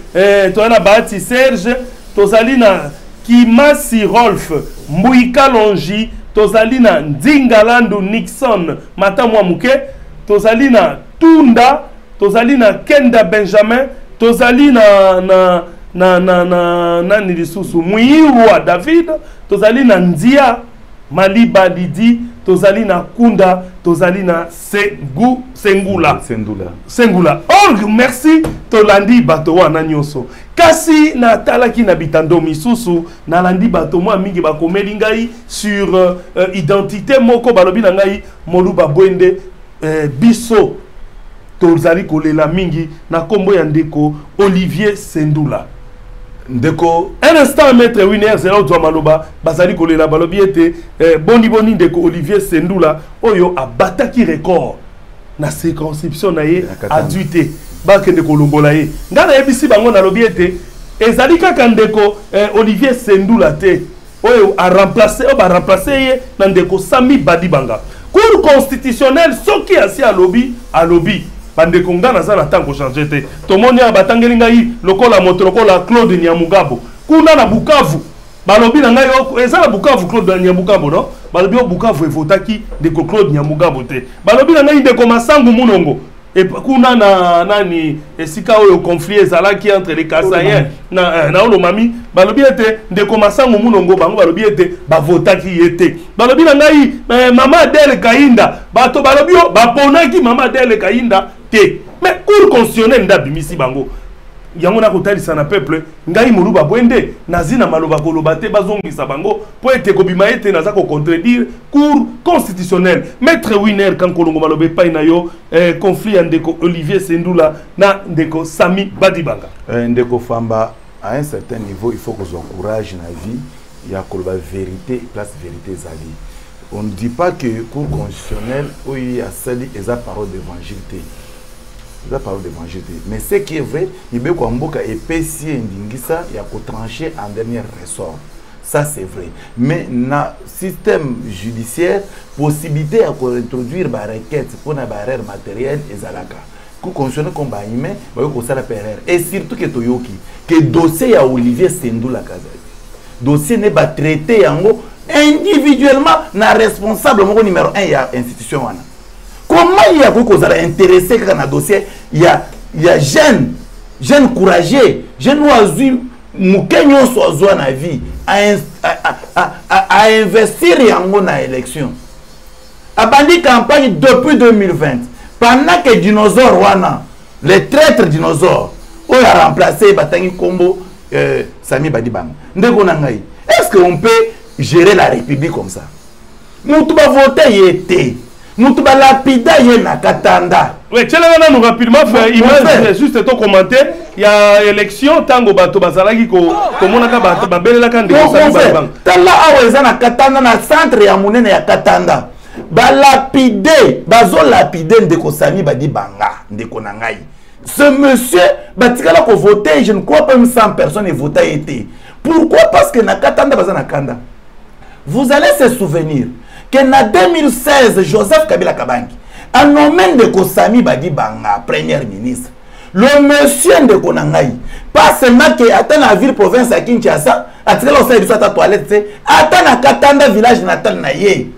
tozali Bahati Serge, tozali na Kimasi Rolf, Mbuika Longi, tozali na Ndingalandu Nixon, Matamwa Muke, tozali na Tunda, tozali na Kenda Benjamin, tozali na nani lisusu, Muirwa David, tozali na Ndia Maliba Lidi, tozali na Kunda, tozali na Sengula. Oh, merci, tolandi bato wana nyonso. Kasi na talaki na bitando misusu, na landi bato mwa mingi bakomeli ngai sur identité moko balobi na ngai Moluba Bwende biso tozali kolela mingi na kombo ya ndeko Olivier Sendula. Ndeko un instant maître Winner zela odwa maloba bazali kolela balobi ete boni ndeko Olivier Sendula oyo abataki record na circonscription na ye aduite bakende kolongola ye ngana yebisi bango na lobi ete ezali kaka ndeko Olivier Sendula te oyo a remplacer o ba remplacer ye na ndeko Sami Badibanga. Cour constitutionnelle soki asi alobi bandeko ngana za na tango changer te tomoni abatangeli ngai lokola moto lokola Claude Nyamugabo kuna na Bukavu balobi na ngai eza na Bukavu Claude Nyamugabo no balobi Bukavu evotaki ndeko Claude Nyamugabo te balobi na ngai ndeko Masangu Munongo et kuna na nani esika oyo conflit ezalaki entre les Kasaïens na Olomami balobi ete ndeko Masangu Munongo bango balobi ete bavotaki yete balobi na ngai mama Adele Kainda bato balobi baponaki mama Adele Kainda te mais cour constitutionnelle ndabimisi bango yango na kotalisa na peuple ngai Moluba Bwende nazina maloba koloba te bazongisa bango po ete kobima ete naza ko contredire cour constitutionnelle. Maître Winner kan kolongo malobe pa na yo conflit ndeko Olivier Sendula na ndeko Sami Badibanga. Ndeko Famba à un certain niveau il faut qu'on encourage na vie il y a koloba vérité place vérité zali. On ne dit pas que cour constitutionnelle où il y a sali eza parole d'évangile. La parole d'évangile. Mais ce qui est vrai, il y a un épaisseur d'ingisa, il y a tranché en dernier ressort. Ça c'est vrai. Mais dans le système judiciaire, possibilité à introduire des requêtes pour une barrière matérielle et zalaka. Pour constitutionnel comme baïmé, ça la erreur. Et surtout que Toyoki, que le dossier à Olivier Sendula Kazali. Dossier n'est pas traité individuellement, na responsable numéro 1 il y a institution. Comment il y a beaucoup intéressé dans le dossier? Il y a jeunes courageux, jeunes oiseaux, moukenyo soiseaux dans la vie, à investir dans l'élection. À bandi campagne depuis 2020, pendant que les dinosaures, les traîtres dinosaures, ont remplacé Batangi Kombo, Sami Badibang. Est-ce qu'on peut gérer la République comme ça? Nous devons voter. Nous devons lapider na katanda. Oui, tu as nous rapidement fait image juste ton commentaire. Il y a élection tango bato bazalaki ko komona ka bato babelela ka ndeko sa bang. Tala aweza na katanda na centre ya munene ya katanda. Ba lapider, bazo lapider ndeko Sami Badibanga, ndeko na ngai. Ce monsieur batikala ko voter, je ne crois pas même 100 personnes et voter été. Pourquoi? Parce que na katanda bazana kanda. vous allez se souvenir que en 2016, Joseph Kabila Kabangi a nommé Ndeko Sami Badibanga premier ministre. Le monsieur Ndeko Nangai, pas seulement que attend la ville province à Kinshasa, à tirer le de sa toilette, attend la Katanda village natal naye.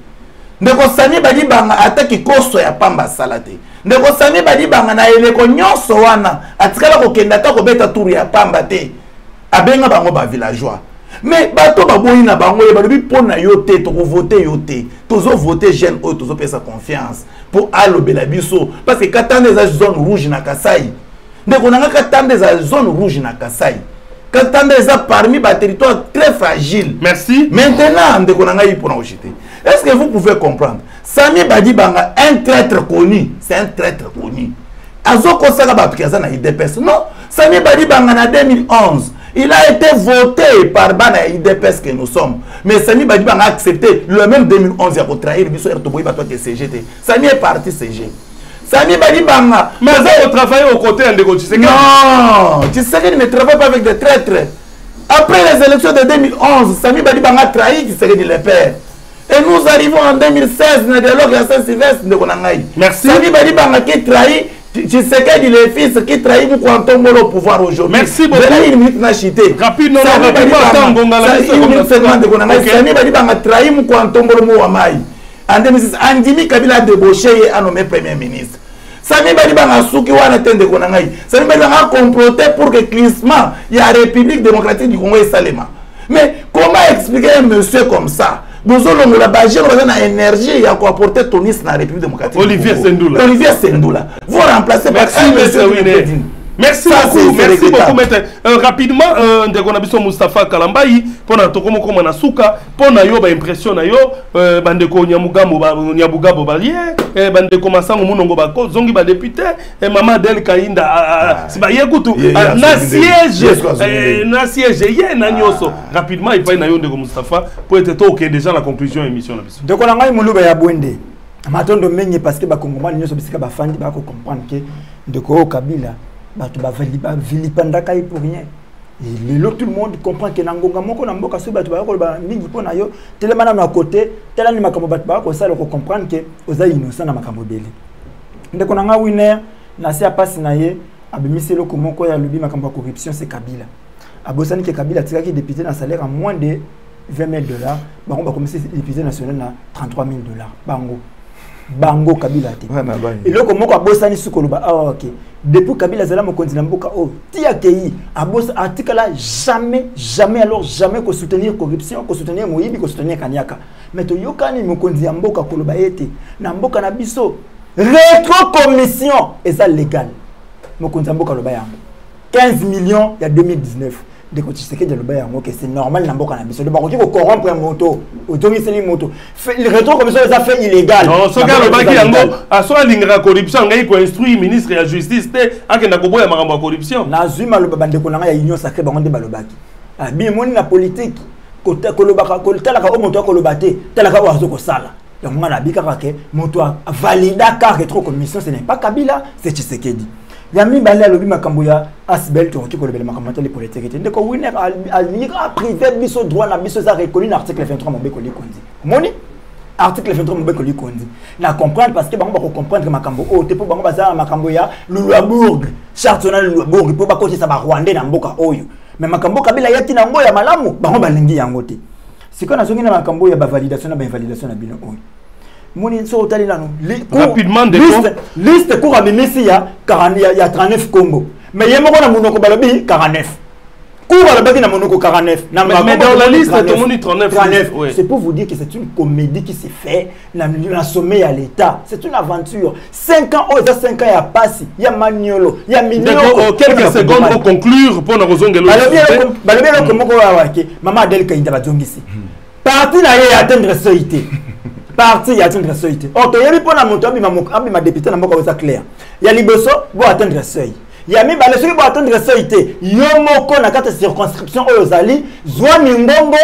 Ndeko Sami Badibanga attaque koso ya pamba salate. Ndeko Sami Badibanga na eleko nyonso wana, atikala ko kendata ko beta tour ya pamba te. Abenga bango ba villageois. Mais bato baboyi na bango e balobi pona yo te to voter yo te. Tozo voter jeune o tozo pesa confiance pour alobela biso parce que Katanda za zone rouge na Kasai. Ndeko nanga Katanda za zone rouge na Kasai. Katanda za parmi ba territoire très fragile. Merci. Maintenant ndeko nanga yi pona ojité. Est-ce que vous pouvez comprendre? Sami Badibanga, un traître connu, c'est un traître connu. Azoko Saka Bapikaza na IDPS. Non, Sami Badibanga en 2011, il a été voté par Bana IDPS que nous sommes. Mais Sami Badibanga a accepté le même 2011, il a trahir Bisso Ertoboui Bato que CGT. Sami est parti CG. Sami Badibanga. Mais vous avez travaillé aux côtés de Tshisekedi. Non, Tshisekedi ne travaille pas avec des traîtres. Après les élections de 2011, Sami Badibanga a trahi Tshisekedi le père. Et nous arrivons en 2016, dans le dialogue à Saint-Sylvestre de Konangaï. Merci. Sami Badibanga qui trahit, Tshisekedi le fils qui trahit pour qu'on tombe au pouvoir aujourd'hui. Merci beaucoup. Une minute n'a chité. Rapidement, Sami Badibanga trahit pour qu'on tombe au Mouamaï. En 2006, Andimi Kabila a débauché et a nommé Premier ministre. Sami Badibanga a souki wana tende Konangaï. Sami Badibanga a comploté pour que glissement, il y a la République démocratique du Congo et Salema. Mais comment expliquer un monsieur comme ça? Nous avons la énergie et à apporter Tonis dans la République démocratique. Olivier Sendoula. Olivier Sendoula. Vous remplacez par un monsieur. Merci beaucoup, merci beaucoup, maître. Rapidement, on a Moustapha Kalambayi, pour na tokomo comme na suka, pour na yo ba impression na yo, bandeko Nyabugabo Balier, bandeko Masango Munongo Bako, zongi ba député, maman Del Kainda, si ba yekutu, na siège, yé na nyoso. Rapidement, il faut na yo ndeko Moustapha pour être ok déjà la conclusion émission la mission. Donc on a ngai muluba ya bwende. Matondo menye parce que ba kongomani nyoso bisika ba fandi ba ko comprendre que ndeko Kabila vilipandaka pour rien. Et tout le monde comprend que Nangonga moko na mboka so batu ba ko ba mingi pona yo telemana na côté telani makambo batu ba ko sala ko comprendre que oza innocent na makambo bele. Ndeko na nga winner na sia passe na ye abimisi loko moko ya lubi makambo corruption c'est Kabila. Abosani que Kabila tikaki député na salaire à moins de $20,000. Bango ba commencer député national na $33,000. Bango Kabila te. Et loko moko abosani sukoloba ah OK. Depuis Kabila zala mokonzi na mboka oh tia kei abos article jamais alors jamais ko soutenir corruption, ko soutenir moyibi, ko soutenir kanyaka. Mais to yokani mokonzi ya mboka koloba ete na mboka na biso rétro commission eza légal. Mokonzi ya mboka loba yango 15 millions ya 2019. De ko Tshisekedi loba yango que c'est normal na mboka na biso. De ba ko corrompre moto, otongi seli moto. Le rétro commission eza fait illégal. Non, ce gars loba ki yango a so lingra corruption ngai ko instruire ministre ya justice te akenda ko boya makambo corruption. Na zuma loba bande ko ya union sacrée bango nde balobaki. Ah bien moni na politique ko kolobaka ko talaka o moto ko lobate talaka o azo ko sala. Donc on a bika ke moto a validé ka rétro commission ce n'est pas Kabila, c'est Tshisekedi. Yami balé lobi makambo ya asbel to ko lobele makambo tele politique te ndeko winner a privé biso droit na biso za reconnu l'article 23 mobeko likondi. Moni article 23 mobeko likondi. Na comprendre parce que bango ba ko comprendre makambo o te po bango baza makambo ya Luluabourg, charte na Luluabourg po ba ko sa ba Rwanda na mboka oyo. Mais makambo Kabila yati na ngo ya malamu bango balingi yango te. Siko na zongi na makambo ya ba validation na ba invalidation na bino oyo. Moni so tali lano rapidement de liste ko abimisi ya 39 kombo mais yemo na monoko balobi 49 ko balobi na monoko 49 mais dans la liste tout le monde 39 oui. C'est pour vous dire que c'est une comédie qui s'est fait na sommet à l'état, c'est une aventure 5 ans oh 5 ans ya passe ya Maniolo ya Minoko quelques secondes pour conclure pour na rozongelo balobi ko moko wa ke mama Adel Kainda bazongisi parti na ye atteindre soité parti ya atteindre seuil. Oto yebi pona moto abi ma député na mboka oza clair. Ya liboso bo atteindre seuil. Ya mi ba lesoki bo atteindre seuil te. Yo moko na kata circonscription oyo zali zwa mingongo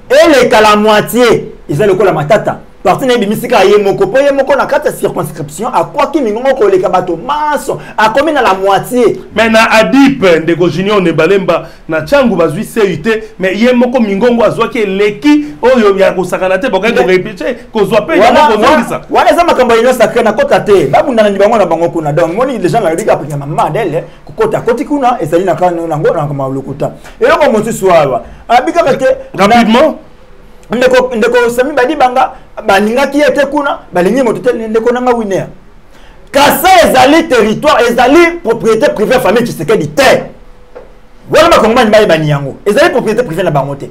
et le kala moitié. Ils ont le ko la matata. parti na bimisika ye moko po ye moko na carte circonscription a quoi qui mingo ko leka bato maso a commis na la moitié mais na Adip ndeko Junior ne balemba na changu bazwi CUT mais ye moko mingongo azwa ke leki oyo ya kusakana te bokai ko répéter ko zwa pe ya moko ngisa wala za makambo ino sacré na kota te babunda na bango na bango kuna donc moni les gens la riga pour maman d'elle ko kota koti kuna ezali na kana na ngona kama lokuta et là comme tu sois abika kate rapidement ndeko sami badi banga baningaki ete kuna balingi moto te ndeko nanga winner kasa ezali territoire ezali propriété privée famille Tshisekedi te wala bakongomani baye bani yango ezali propriété privée na bango te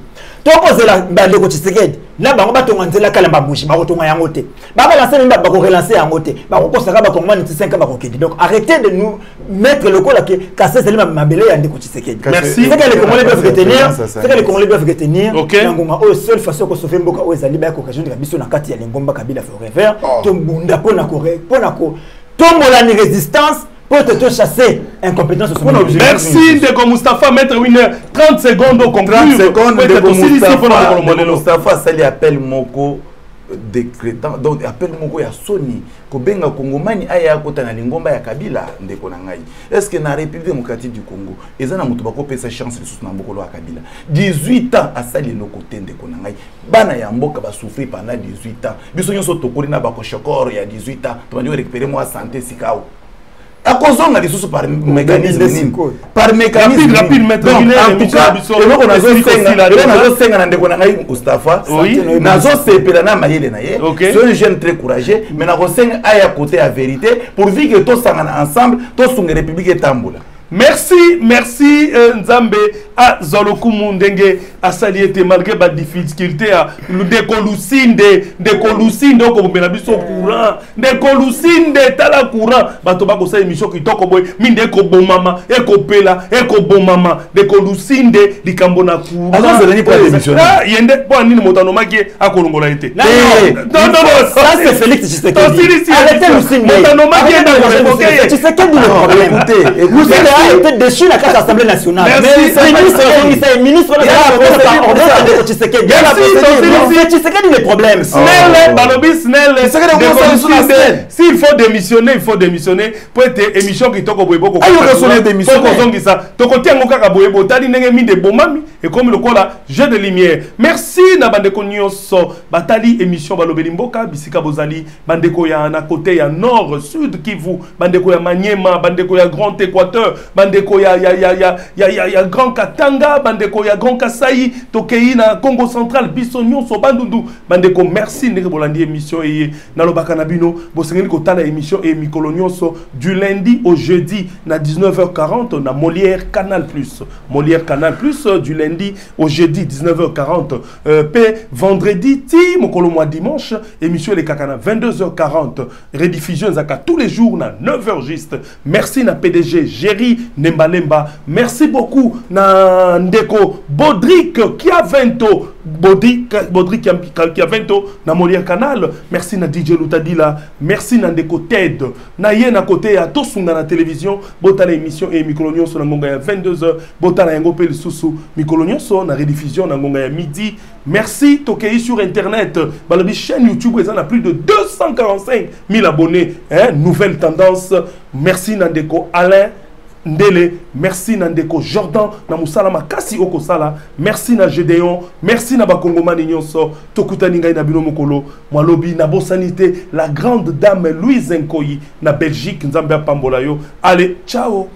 tokozela bandeko Tshisekedi na bango batonga nzela kala babushi bakotonga yango te babalancer même bakorelancer yango te bakokosaka bakongomani 5 ans bakokedi donc arrêtez de nous mettre le col que kasa ezali mabele ya ndeko Tshisekedi. Merci. C'est que les Congolais doivent retenir, c'est que les Congolais doivent retenir ngonga o seule façon ko sauver mboka o ezali ba ko occasion de biso na kati ya lengomba Kabila forever to mbunda pona ko tombola ni résistance pour te chasser incompétence sur son objet. Merci de Moustapha mettre winner 30 secondes au conclure 30 secondes de Moustapha Sali appelle Moko décrétant donc appelle Moko ya Sony ko benga Kongomani aya kota na lingomba ya Kabila ndeko na ngai. Est-ce que na République démocratique du Congo ezana mutu bako pesa chance lisusu na mbokolo ya Kabila 18 ans asali no côté ndeko na ngai bana ya mboka ba souffrir pendant 18 ans biso nyonso tokoli na bako chokor ya 18 ans to bandi récupérer moi santé sikao à cause on a des sources par mécanisme par mécanisme rapide mettre en tout cas on a Mustafa nazo sepela na mayele na ye c'est un jeune très courageux mais na kosenga aya côté à vérité pour vivre que tous ensemble tous sont république etambula. Merci Nzambe à Zolokumu ndenge asaliete malgré ba difficulté à de kolusinde ko bomela biso courant de kolusinde tala courant bato ba ko sa émission ki toko boy minde ko bomama e ko pela e ko bomama de kolusinde likambo na courant alors c'est l'année pour démissionner yende po nini motano maki akolongola été non ça c'est Félix Tshisekedi arrêtez Lusinde motano maki enda ko Tshisekedi le problème écoutez peut-être déchu la carte Assemblée nationale. Mais le ministre de la Tshisekedi les problèmes. S'il faut démissionner, il faut démissionner. Pour être émission qui toko boyebo. et comme le kola jeu de lumière. Merci na bandeko nyonso batali émission balobeli mboka bisika bozali bandeko ya na côté ya nord sud Kivu bandeko ya Maniema bandeko ya Grand Équateur bandeko ya Grand Katanga bandeko ya Grand Kasai tokei na Congo central biso nyonso bandundu bandeko merci ndeke bolandi émission et na lobaka na bino bosengeli kotala émission et mikolo nyonso du lundi au jeudi na 19h40 na Molière Canal Plus du lundi au jeudi 19h40 p vendredi ti mokolo mois dimanche émission les kakana 22h40 rediffusion zaka tous les jours na 9h juste. Merci na PDG Jerry Nembalemba, merci beaucoup na ndeko Bodrick qui a 20 ans Bodrick qui a 20 ans na Molière Canal, merci na DJ Lutadila, merci na ndeko Ted na ye na côté ya tosunga na télévision botala émission et mikolonio so na ngonga ya 22h botala yango pe lisusu mikolonio so na rediffusion na ngonga ya midi. Merci tokei sur internet balobi chaîne YouTube ils en a plus de 245 000 abonnés nouvelle tendance. Merci na ndeko Alain Ndele, merci Nandeko Jordan, na musala makasi okosala, merci na Gédéon, merci na bakongomani nyonso, tokutani ngai na bino mokolo, mwalobi na bosanité, la grande dame Louise Nkoyi na Belgique, nzambe pambola yo. Allez, ciao.